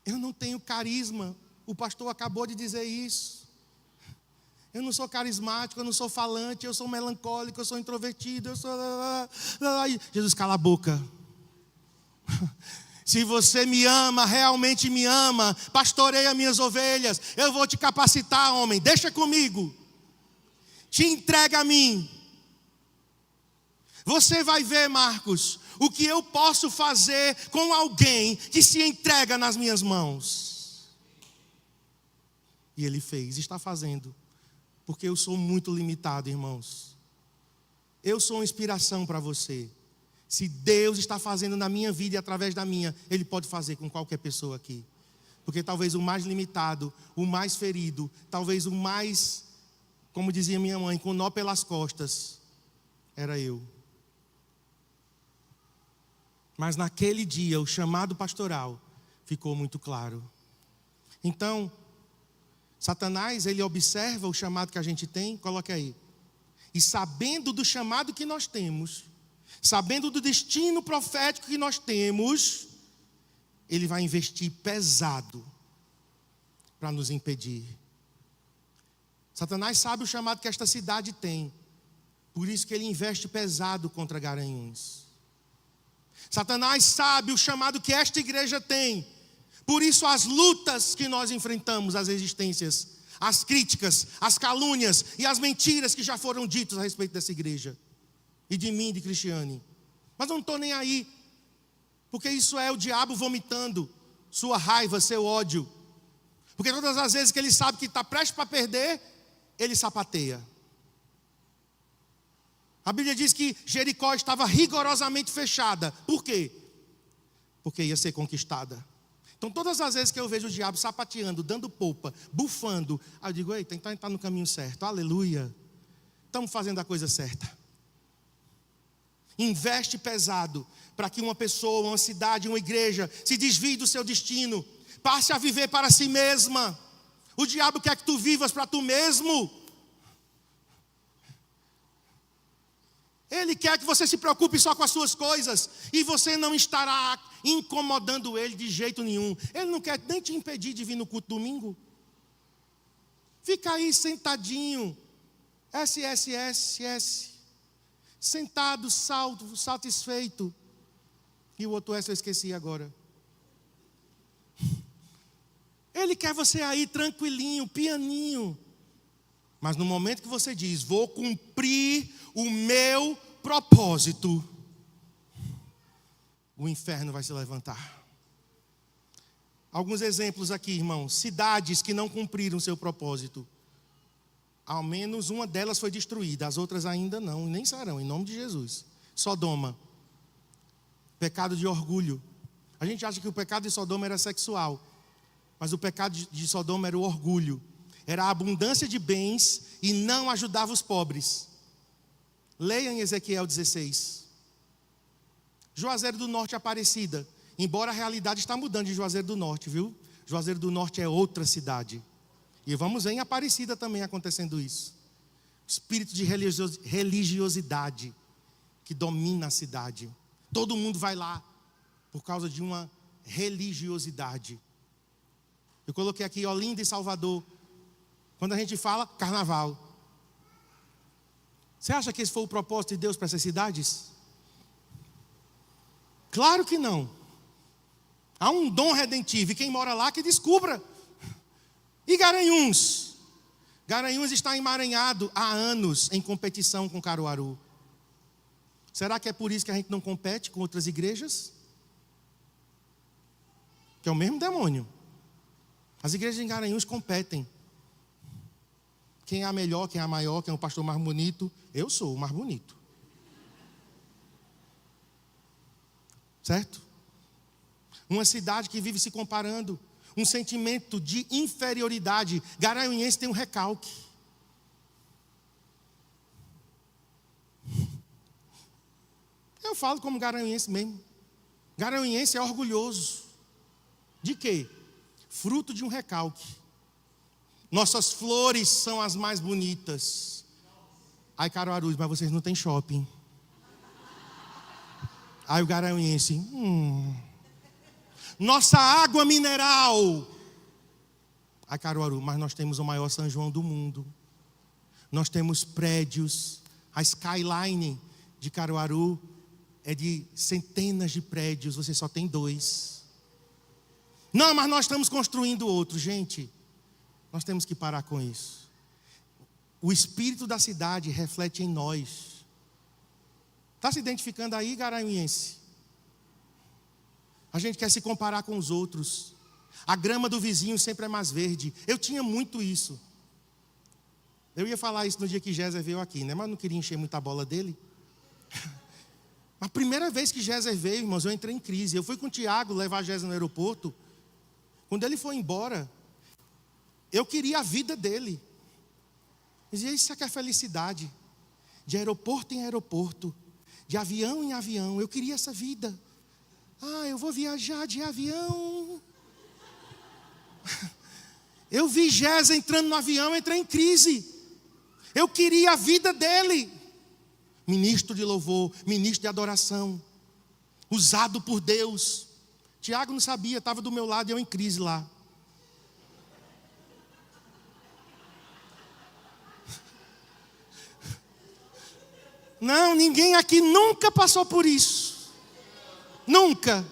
Eu não tenho carisma. O pastor acabou de dizer isso. Eu não sou carismático, eu não sou falante, eu sou melancólico, eu sou introvertido, eu sou... Jesus, cala a boca. Se você me ama, realmente me ama, pastoreia minhas ovelhas, eu vou te capacitar, homem, deixa comigo. Te entrega a mim. Você vai ver, Marcos, o que eu posso fazer com alguém que se entrega nas minhas mãos. E ele fez, está fazendo. Porque eu sou muito limitado, irmãos. Eu sou uma inspiração para você. Se Deus está fazendo na minha vida e através da minha, Ele pode fazer com qualquer pessoa aqui. Porque talvez o mais limitado, o mais ferido, talvez o mais, como dizia minha mãe, com nó pelas costas, era eu. Mas naquele dia, o chamado pastoral ficou muito claro. Então, Satanás, ele observa o chamado que a gente tem, coloque aí. E sabendo do chamado que nós temos, sabendo do destino profético que nós temos, ele vai investir pesado para nos impedir. Satanás sabe o chamado que esta cidade tem, por isso que ele investe pesado contra Garanhuns. Satanás sabe o chamado que esta igreja tem, por isso as lutas que nós enfrentamos, as resistências, as críticas, as calúnias e as mentiras que já foram ditas a respeito dessa igreja. E de mim, de Cristiane. Mas eu não estou nem aí. Porque isso é o diabo vomitando sua raiva, seu ódio. Porque todas as vezes que ele sabe que está prestes para perder, ele sapateia. A Bíblia diz que Jericó estava rigorosamente fechada. Por quê? Porque ia ser conquistada. Então todas as vezes que eu vejo o diabo sapateando, dando polpa, bufando, aí eu digo, eita, então está no caminho certo, aleluia. Estamos fazendo a coisa certa. Investe pesado para que uma pessoa, uma cidade, uma igreja se desvie do seu destino, passe a viver para si mesma. O diabo quer que tu vivas para tu mesmo. Ele quer que você se preocupe só com as suas coisas e você não estará incomodando ele de jeito nenhum. Ele não quer nem te impedir de vir no culto domingo. Fica aí sentadinho, SSSS, sentado, satisfeito. E o outro S eu esqueci agora. Ele quer você aí tranquilinho, pianinho. Mas no momento que você diz, vou cumprir o meu propósito, o inferno vai se levantar. Alguns exemplos aqui, irmãos. Cidades que não cumpriram seu propósito. Ao menos uma delas foi destruída, as outras ainda não, nem serão, em nome de Jesus. Sodoma. Pecado de orgulho. A gente acha que o pecado de Sodoma era sexual, mas o pecado de Sodoma era o orgulho. Era a abundância de bens e não ajudava os pobres. Leia em Ezequiel 16. Juazeiro do Norte, Aparecida. Embora a realidade está mudando de Juazeiro do Norte, viu? Juazeiro do Norte é outra cidade. E vamos ver em Aparecida também acontecendo isso. Espírito de religiosidade que domina a cidade. Todo mundo vai lá por causa de uma religiosidade. Eu coloquei aqui Olinda e Salvador. Quando a gente fala carnaval. Você acha que esse foi o propósito de Deus para essas cidades? Claro que não. Há um dom redentivo e quem mora lá que descubra. E Garanhuns? Garanhuns está emaranhado há anos em competição com Caruaru. Será que é por isso que a gente não compete com outras igrejas? Que é o mesmo demônio. As igrejas em Garanhuns competem. Quem é a melhor, quem é a maior, quem é o pastor mais bonito? Eu sou o mais bonito. Certo? Uma cidade que vive se comparando. Um sentimento de inferioridade. Garanhuense tem um recalque. Eu falo como garanhuense mesmo. Garanhuense é orgulhoso. De quê? Fruto de um recalque. Nossas flores são as mais bonitas. Ai, Caruaru, mas vocês não têm shopping. Aí o garanhuense, Nossa água mineral. Ai, Caruaru, mas nós temos o maior São João do mundo. Nós temos prédios. A skyline de Caruaru é de centenas de prédios, você só tem 2. Não, mas nós estamos construindo outro. Gente, nós temos que parar com isso. O espírito da cidade reflete em nós. Está se identificando aí, garanhuense? A gente quer se comparar com os outros. A grama do vizinho sempre é mais verde. Eu tinha muito isso. Eu ia falar isso no dia que Géser veio aqui, né? Mas não queria encher muita bola dele. A primeira vez que Géser veio, irmãos, eu entrei em crise. Eu fui com o Tiago levar Géser no aeroporto. Quando ele foi embora, eu queria a vida dele. Eu dizia, isso aqui é felicidade. De aeroporto em aeroporto, de avião em avião. Eu queria essa vida. Eu vou viajar de avião. Eu vi Géser entrando no avião, eu entrei em crise. Eu queria a vida dele. Ministro de louvor, ministro de adoração, usado por Deus. Tiago não sabia, estava do meu lado e eu em crise lá. Não, ninguém aqui nunca passou por isso. Nunca.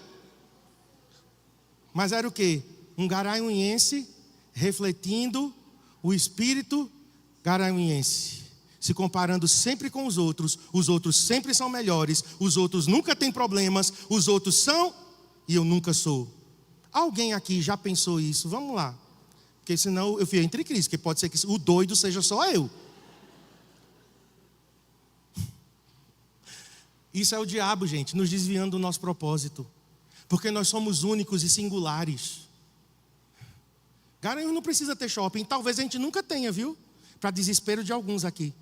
Mas era o quê? Um garanhuense refletindo o espírito garanhuense. Se comparando sempre com os outros sempre são melhores, os outros nunca têm problemas, os outros são e eu nunca sou. Alguém aqui já pensou isso? Vamos lá. Porque senão eu fico entre crise, porque pode ser que o doido seja só eu. Isso é o diabo, gente, nos desviando do nosso propósito. Porque nós somos únicos e singulares. Garanhuns não precisa ter shopping, talvez a gente nunca tenha, viu? Para desespero de alguns aqui.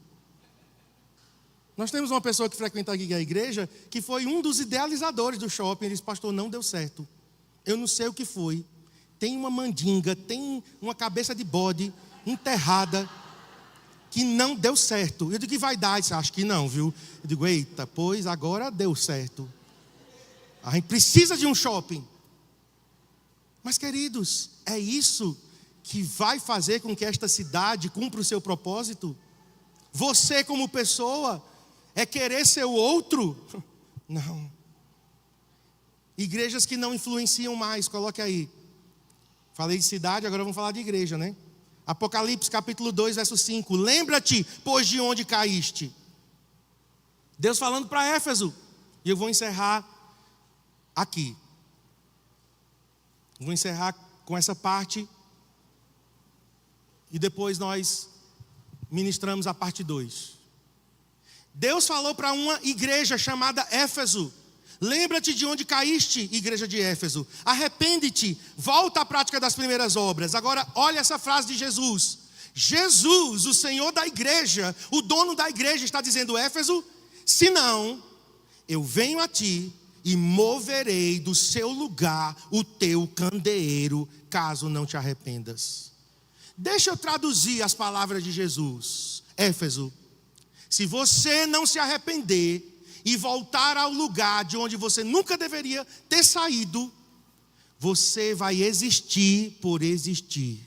Nós temos uma pessoa que frequenta aqui a igreja, que foi um dos idealizadores do shopping. Ele disse, pastor, não deu certo. Eu não sei o que foi. Tem uma mandinga, tem uma cabeça de bode enterrada, que não deu certo. Eu digo que vai dar. Ele disse, acho que não, viu? Eu digo, eita, pois agora deu certo. A gente precisa de um shopping. Mas, queridos, é isso que vai fazer com que esta cidade cumpra o seu propósito? Você como pessoa é querer ser o outro? Não. Igrejas que não influenciam mais, coloque aí. Falei de cidade, agora vamos falar de igreja, né? Apocalipse capítulo 2, verso 5. Lembra-te, pois, de onde caíste. Deus falando para Éfeso. E eu vou encerrar aqui. Vou encerrar com essa parte. E depois nós ministramos a parte 2. Deus falou para uma igreja chamada Éfeso. Lembra-te de onde caíste, igreja de Éfeso. Arrepende-te, volta à prática das primeiras obras. Agora, olha essa frase de Jesus. Jesus, o Senhor da igreja, o dono da igreja, está dizendo, Éfeso, se não, eu venho a ti e moverei do seu lugar o teu candeeiro, caso não te arrependas. Deixa eu traduzir as palavras de Jesus. Éfeso, se você não se arrepender e voltar ao lugar de onde você nunca deveria ter saído, você vai existir por existir.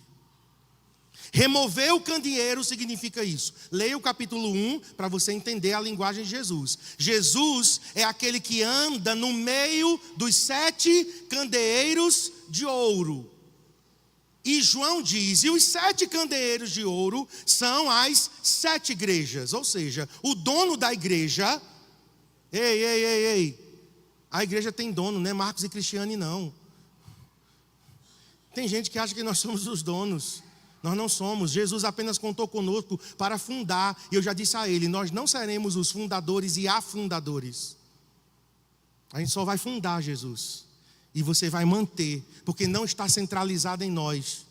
Remover o candeeiro significa isso. Leia o capítulo 1 para você entender a linguagem de Jesus. Jesus é aquele que anda no meio dos 7 candeeiros de ouro. E João diz, e os 7 candeeiros de ouro são as 7 igrejas. Ou seja, o dono da igreja... Ei. A igreja tem dono, não é Marcos e Cristiane, não. Tem gente que acha que nós somos os donos. Nós não somos. Jesus apenas contou conosco para fundar. E eu já disse a ele, nós não seremos os fundadores e afundadores. A gente só vai fundar, Jesus. E você vai manter, porque não está centralizado em nós.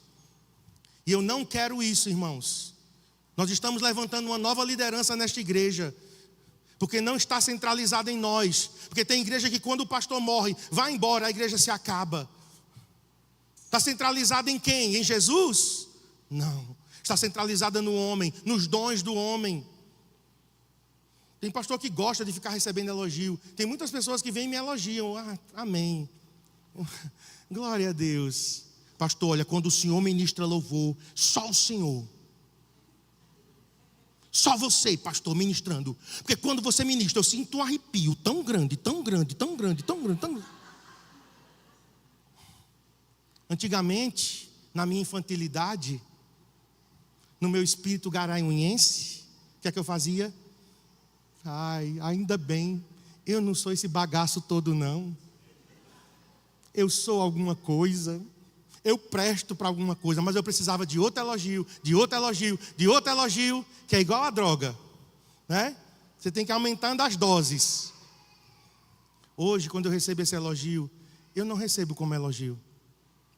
E eu não quero isso, irmãos. Nós estamos levantando uma nova liderança nesta igreja, porque não está centralizado em nós. Porque tem igreja que quando o pastor morre, vai embora, a igreja se acaba. Está centralizada em quem? Em Jesus? Não. Está centralizada no homem, nos dons do homem. Tem pastor que gosta de ficar recebendo elogio. Tem muitas pessoas que vêm e me elogiam. Amém. Glória a Deus. Pastor, olha, quando o Senhor ministra louvor, só o Senhor. Só você, pastor, ministrando. Porque quando você ministra, eu sinto um arrepio tão grande, tão grande, tão grande, tão grande, tão grande. Antigamente, na minha infantilidade, no meu espírito garanhuense, o que é que eu fazia? Ainda bem, eu não sou esse bagaço todo não. Eu sou alguma coisa, eu presto para alguma coisa, mas eu precisava de outro elogio, de outro elogio, de outro elogio, que é igual a droga, né? Você tem que ir aumentando as doses. Hoje, quando eu recebo esse elogio, eu não recebo como elogio.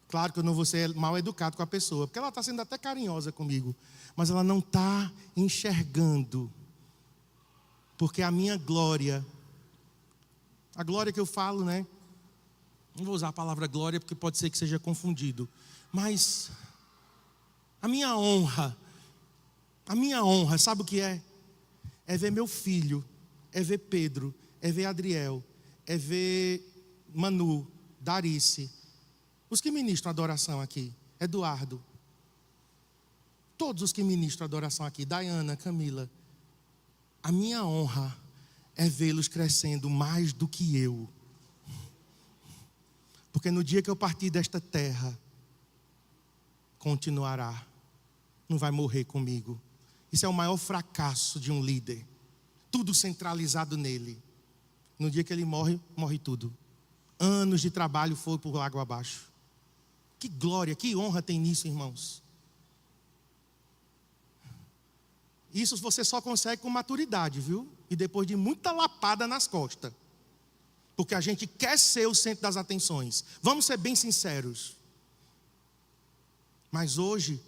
Claro que eu não vou ser mal educado com a pessoa, porque ela está sendo até carinhosa comigo, mas ela não está enxergando. Porque a minha glória, a glória que eu falo, né? Não vou usar a palavra glória porque pode ser que seja confundido. Mas a minha honra, sabe o que é? É ver meu filho, é ver Pedro, é ver Adriel, é ver Manu, Darice, os que ministram adoração aqui, Eduardo, todos os que ministram adoração aqui, Dayana, Camila. A minha honra é vê-los crescendo mais do que eu. Porque no dia que eu partir desta terra, continuará. Não vai morrer comigo. Isso é o maior fracasso de um líder. Tudo centralizado nele. No dia que ele morre, morre tudo. Anos de trabalho foi por água abaixo. Que glória, que honra tem nisso, irmãos. Isso você só consegue com maturidade, viu? E depois de muita lapada nas costas. Porque a gente quer ser o centro das atenções. Vamos ser bem sinceros. Mas hoje,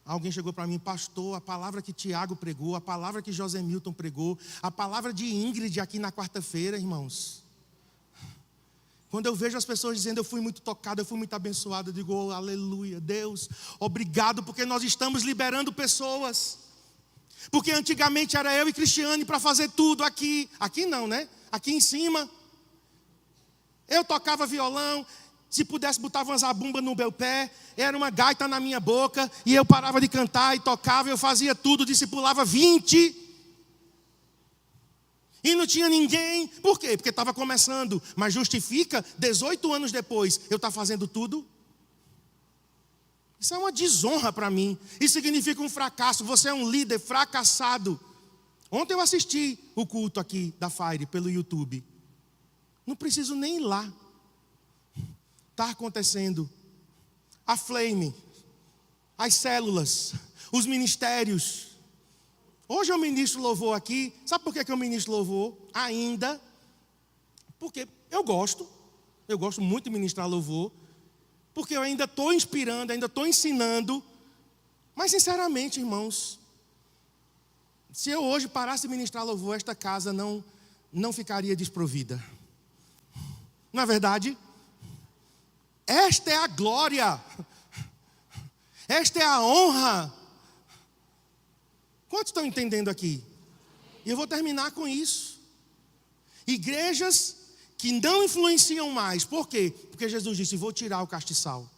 alguém chegou para mim, pastor, a palavra que Tiago pregou, a palavra que José Milton pregou, a palavra de Ingrid aqui na quarta-feira, irmãos. Quando eu vejo as pessoas dizendo, eu fui muito tocado, eu fui muito abençoado, eu digo, oh, aleluia, Deus, obrigado, porque nós estamos liberando pessoas. Porque antigamente era eu e Cristiane para fazer tudo aqui. Aqui não, né? Aqui em cima. Eu tocava violão. Se pudesse botava uma zabumba no meu pé. Era uma gaita na minha boca. E eu parava de cantar e tocava. Eu fazia tudo, discipulava 20. E não tinha ninguém. Por quê? Porque estava começando. Mas justifica 18 anos depois eu estar fazendo tudo? Isso é uma desonra para mim. Isso significa um fracasso. Você é um líder fracassado. Ontem eu assisti o culto aqui da Fire pelo YouTube. Não preciso nem ir lá. Está acontecendo. A Flame, as células, os ministérios. Hoje eu ministro louvor aqui. Sabe por que eu ministro louvor? Ainda. Porque eu gosto muito de ministrar louvor. Porque eu ainda estou inspirando, ainda estou ensinando. Mas sinceramente, irmãos, se eu hoje parasse de ministrar louvor, esta casa não ficaria desprovida. Não é verdade? Esta é a glória. Esta é a honra. Quantos estão entendendo aqui? E eu vou terminar com isso. Igrejas que não influenciam mais. Por quê? Porque Jesus disse, vou tirar o castiçal.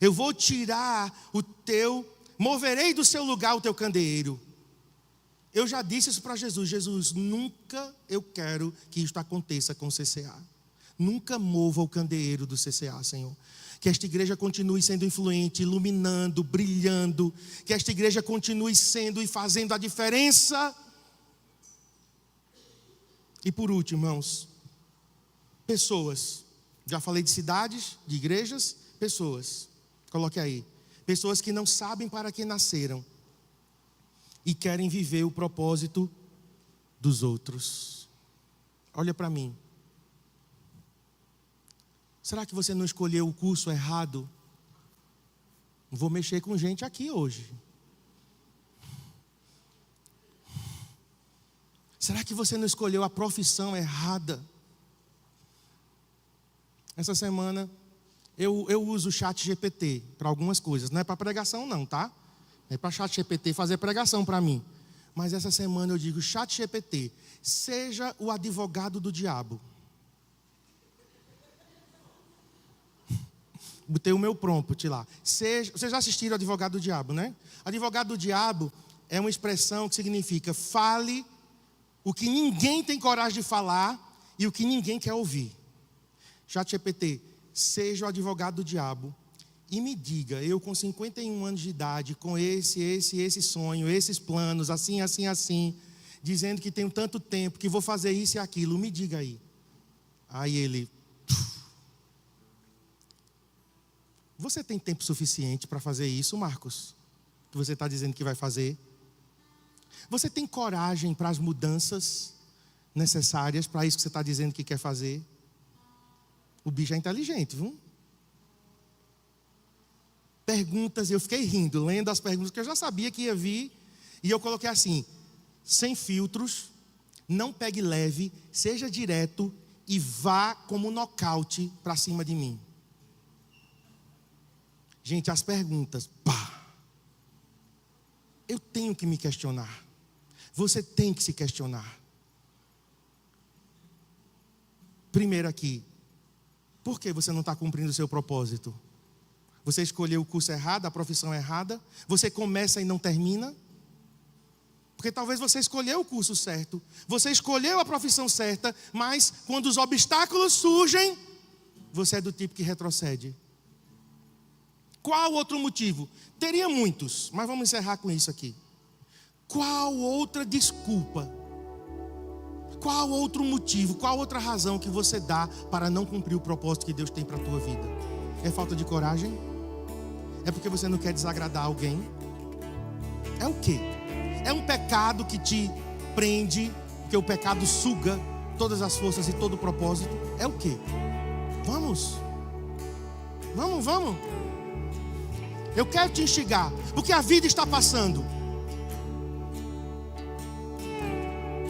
Eu vou tirar moverei do seu lugar o teu candeeiro. Eu já disse isso para Jesus. Jesus, nunca eu quero que isto aconteça com o CCA. Nunca mova o candeeiro do CCA, Senhor. Que esta igreja continue sendo influente, iluminando, brilhando. Que esta igreja continue sendo e fazendo a diferença. E por último, irmãos, pessoas. Já falei de cidades, de igrejas, pessoas. Coloque aí. Pessoas que não sabem para que nasceram e querem viver o propósito dos outros. Olha para mim. Será que você não escolheu o curso errado? Vou mexer com gente aqui hoje. Será que você não escolheu a profissão errada? Essa semana eu uso o ChatGPT para algumas coisas. Não é para pregação não, tá? É para ChatGPT fazer pregação para mim. Mas essa semana eu digo, ChatGPT, seja o advogado do diabo. Botei o meu prompt lá. Vocês já assistiram Advogado do Diabo, né? Advogado do Diabo é uma expressão que significa fale o que ninguém tem coragem de falar e o que ninguém quer ouvir. ChatGPT, seja o advogado do diabo e me diga, eu com 51 anos de idade, com esse sonho, esses planos, assim, dizendo que tenho tanto tempo, que vou fazer isso e aquilo, me diga aí. Aí ele... Você tem tempo suficiente para fazer isso, Marcos? Que você está dizendo que vai fazer? Você tem coragem para as mudanças? necessárias para isso que você está dizendo que quer fazer. O bicho é inteligente, viu? Perguntas, eu fiquei rindo, lendo as perguntas que eu já sabia que ia vir. E eu coloquei assim: sem filtros, não pegue leve, seja direto e vá como nocaute para cima de mim. Gente, as perguntas, pá! Eu tenho que me questionar. Você tem que se questionar. Primeiro aqui, por que você não está cumprindo o seu propósito? Você escolheu o curso errado, a profissão errada? Você começa e não termina? Porque talvez você escolheu o curso certo, você escolheu a profissão certa, mas quando os obstáculos surgem, você é do tipo que retrocede. Qual outro motivo? Teria muitos, mas vamos encerrar com isso aqui. Qual outra desculpa? Qual outro motivo? Qual outra razão que você dá para não cumprir o propósito que Deus tem para a tua vida? É falta de coragem? É porque você não quer desagradar alguém? É o quê? É um pecado que te prende, porque o pecado suga todas as forças e todo o propósito? É o quê? Vamos. Eu quero te instigar, porque a vida está passando.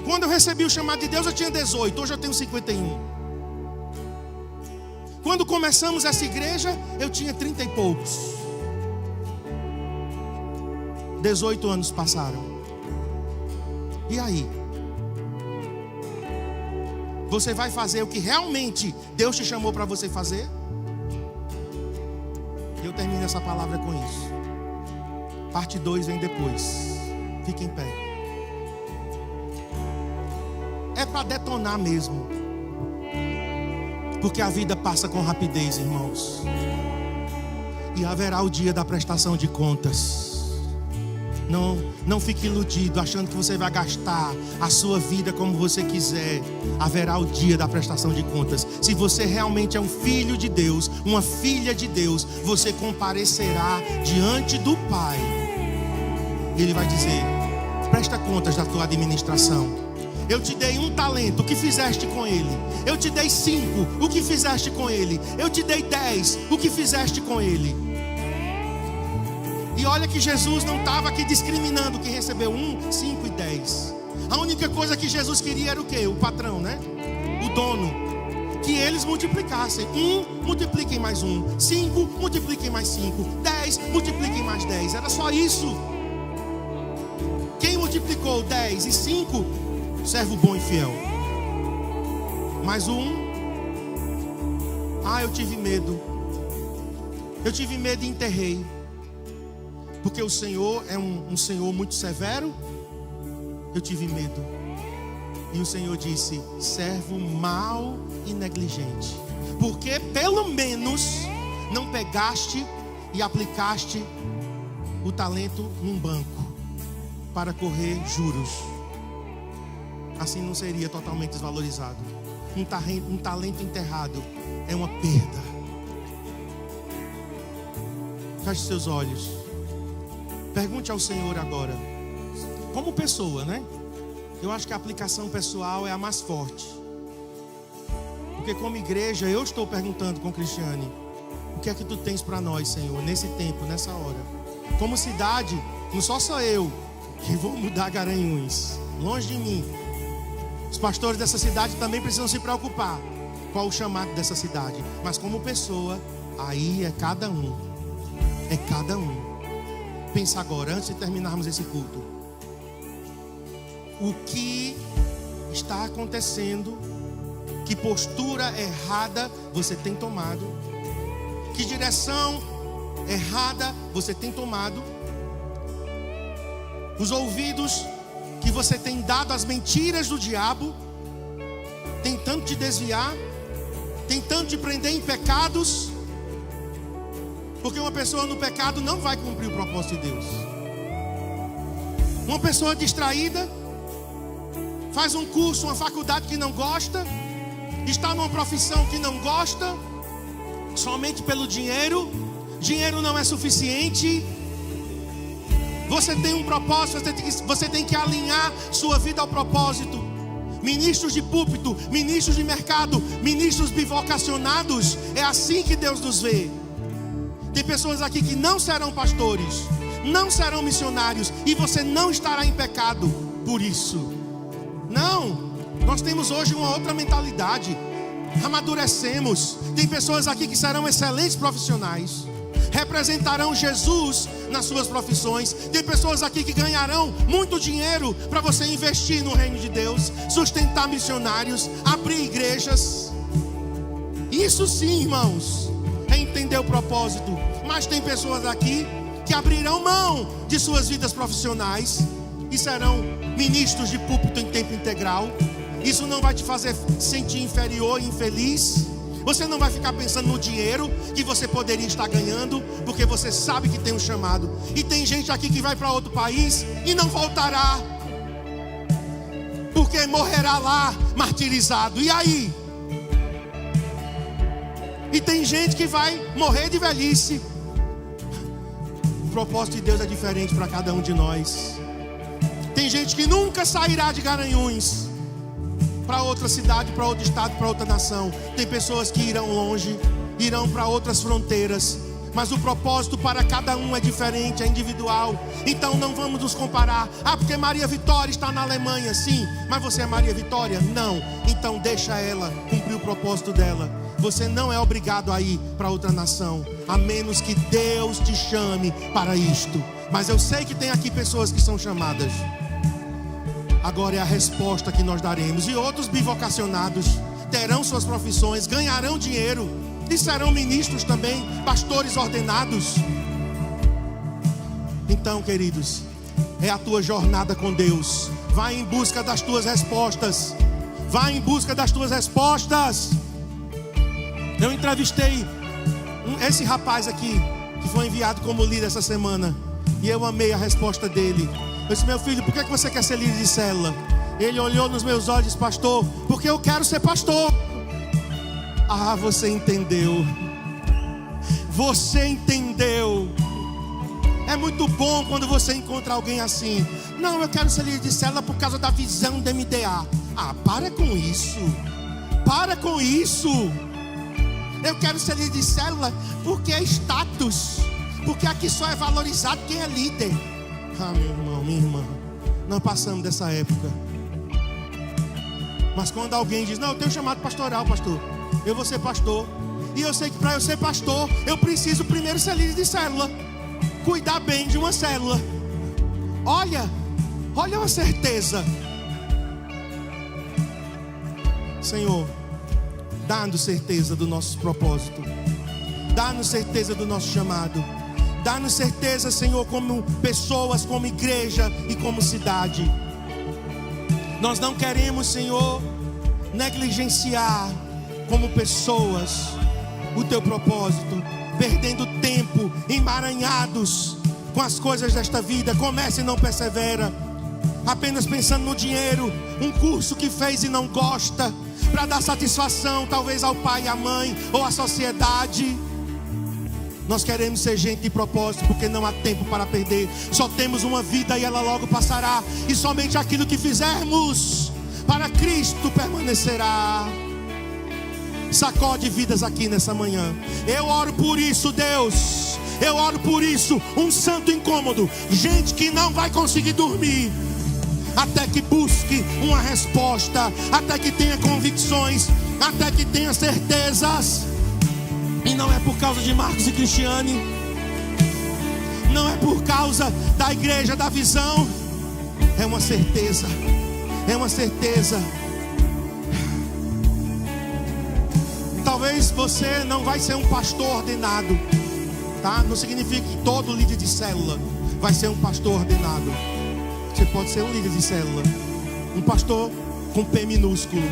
Quando eu recebi o chamado de Deus, eu tinha 18, hoje eu tenho 51. Quando começamos essa igreja, eu tinha 30 e poucos. 18 anos passaram. E aí? Você vai fazer o que realmente Deus te chamou para você fazer? Eu termino essa palavra com isso. Parte 2 vem depois. Fique em pé. É para detonar mesmo. Porque a vida passa com rapidez, irmãos. E haverá o dia da prestação de contas. Não fique iludido, achando que você vai gastar a sua vida como você quiser. Haverá o dia da prestação de contas. Se você realmente é um filho de Deus, uma filha de Deus, você comparecerá diante do Pai. E Ele vai dizer: presta contas da tua administração. Eu te dei 1 talento, o que fizeste com ele? Eu te dei 5, o que fizeste com ele? Eu te dei 10, o que fizeste com ele? E olha que Jesus não estava aqui discriminando quem recebeu 1, 5 e 10. A única coisa que Jesus queria era o quê? O patrão, né? O dono. Que eles multiplicassem. 1, multipliquem mais 1. 5, multipliquem mais 5. 10, multipliquem mais 10. Era só isso. Quem multiplicou 10 e 5? Servo bom e fiel. Mais 1. Eu tive medo. Eu tive medo e enterrei. Porque o Senhor é um Senhor muito severo. Eu tive medo. E o Senhor disse: servo mau e negligente. Porque pelo menos não pegaste e aplicaste o talento num banco para correr juros. Assim não seria totalmente desvalorizado. Um talento enterrado é uma perda. Feche seus olhos. Pergunte ao Senhor agora, como pessoa, né? Eu acho que a aplicação pessoal é a mais forte. Porque como igreja, eu estou perguntando com Cristiane: o que é que tu tens para nós, Senhor, nesse tempo, nessa hora? Como cidade, não sou eu que vou mudar Garanhuns, longe de mim. Os pastores dessa cidade também precisam se preocupar qual o chamado dessa cidade. Mas como pessoa, aí é cada um. É cada um. Pensa agora, antes de terminarmos esse culto. O que está acontecendo? Que postura errada você tem tomado? Que direção errada você tem tomado? Os ouvidos que você tem dado às mentiras do diabo, tentando te desviar, tentando te prender em pecados. Porque uma pessoa no pecado não vai cumprir o propósito de Deus. Uma pessoa distraída, faz um curso, uma faculdade que não gosta, está numa profissão que não gosta, somente pelo dinheiro. Dinheiro não é suficiente. Você tem um propósito, você tem que alinhar sua vida ao propósito. ministros de púlpito, ministros de mercado, ministros bivocacionados. É assim que Deus nos vê. Tem pessoas aqui que não serão pastores, não serão missionários, e você não estará em pecado por isso. Não, nós temos hoje uma outra mentalidade. Amadurecemos. Tem pessoas aqui que serão excelentes profissionais, representarão Jesus nas suas profissões. Tem pessoas aqui que ganharão muito dinheiro para você investir no reino de Deus, sustentar missionários, abrir igrejas. Isso sim, irmãos, é entender o propósito. Mas tem pessoas aqui que abrirão mão de suas vidas profissionais e serão ministros de púlpito em tempo integral. Isso não vai te fazer sentir inferior e infeliz. Você não vai ficar pensando no dinheiro que você poderia estar ganhando, porque você sabe que tem um chamado. E tem gente aqui que vai para outro país e não voltará, porque morrerá lá martirizado. E aí? E tem gente que vai morrer de velhice. O propósito de Deus é diferente para cada um de nós. Tem gente que nunca sairá de Garanhuns para outra cidade, para outro estado, para outra nação. Tem pessoas que irão longe, irão para outras fronteiras, mas o propósito para cada um é diferente, é individual. Então não vamos nos comparar. Porque Maria Vitória está na Alemanha. Sim, mas você é Maria Vitória? Não. Então deixa ela cumprir o propósito dela. Você não é obrigado a ir para outra nação, a menos que Deus te chame para isto. Mas eu sei que tem aqui pessoas que são chamadas. Agora é a resposta que nós daremos. E outros bivocacionados terão suas profissões, ganharão dinheiro e serão ministros também, pastores ordenados. Então, queridos, é a tua jornada com Deus. Vai em busca das tuas respostas. Vai em busca das tuas respostas. Eu entrevistei esse rapaz aqui, que foi enviado como líder essa semana, e eu amei a resposta dele. Eu disse: meu filho, por que você quer ser líder de célula? Ele olhou nos meus olhos e disse: pastor, porque eu quero ser pastor. Ah, você entendeu. Você entendeu. É muito bom quando você encontra alguém assim. Não, eu quero ser líder de célula por causa da visão do MDA. Ah, para com isso. Para com isso. Eu quero ser líder de célula porque é status. Porque aqui só é valorizado quem é líder. Ah, meu irmão, minha irmã, nós passamos dessa época. Mas quando alguém diz: não, eu tenho chamado pastoral, pastor, eu vou ser pastor, e eu sei que para eu ser pastor eu preciso primeiro ser líder de célula, cuidar bem de uma célula. Olha a certeza. Senhor, dá-nos certeza do nosso propósito, dá-nos certeza do nosso chamado. Dá-nos certeza, Senhor, como pessoas, como igreja e como cidade. Nós não queremos, Senhor, negligenciar como pessoas o Teu propósito, perdendo tempo, emaranhados com as coisas desta vida. Começa e não persevera, apenas pensando no dinheiro, um curso que fez e não gosta, para dar satisfação talvez ao pai e à mãe ou à sociedade. Nós queremos ser gente de propósito, porque não há tempo para perder. Só temos uma vida e ela logo passará. E somente aquilo que fizermos para Cristo permanecerá. Sacode vidas aqui nessa manhã. Eu oro por isso, Deus. Eu oro por isso. Um santo incômodo. Gente que não vai conseguir dormir até que busque uma resposta, até que tenha convicções, até que tenha certezas. E não é por causa de Marcos e Cristiane, não é por causa da igreja da visão. É uma certeza. É uma certeza. Talvez você não vai ser um pastor ordenado, tá? Não significa que todo líder de célula vai ser um pastor ordenado. Você pode ser um líder de célula, um pastor com P minúsculo.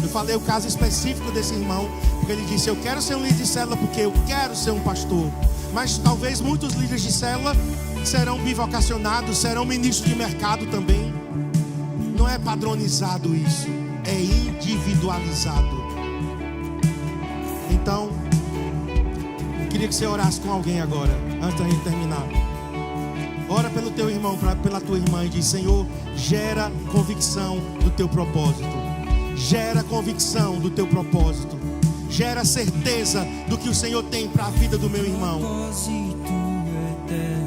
Eu falei o caso específico desse irmão, porque ele disse: eu quero ser um líder de célula porque eu quero ser um pastor. Mas talvez muitos líderes de célula serão bivocacionados, serão ministros de mercado também. Não é padronizado isso, é individualizado. Então, eu queria que você orasse com alguém agora, antes da gente terminar. Ora pelo teu irmão, pela tua irmã e diz: Senhor, gera convicção do teu propósito. Gera convicção do teu propósito. Gera certeza do que o Senhor tem para a vida do meu irmão. Propósito eterno.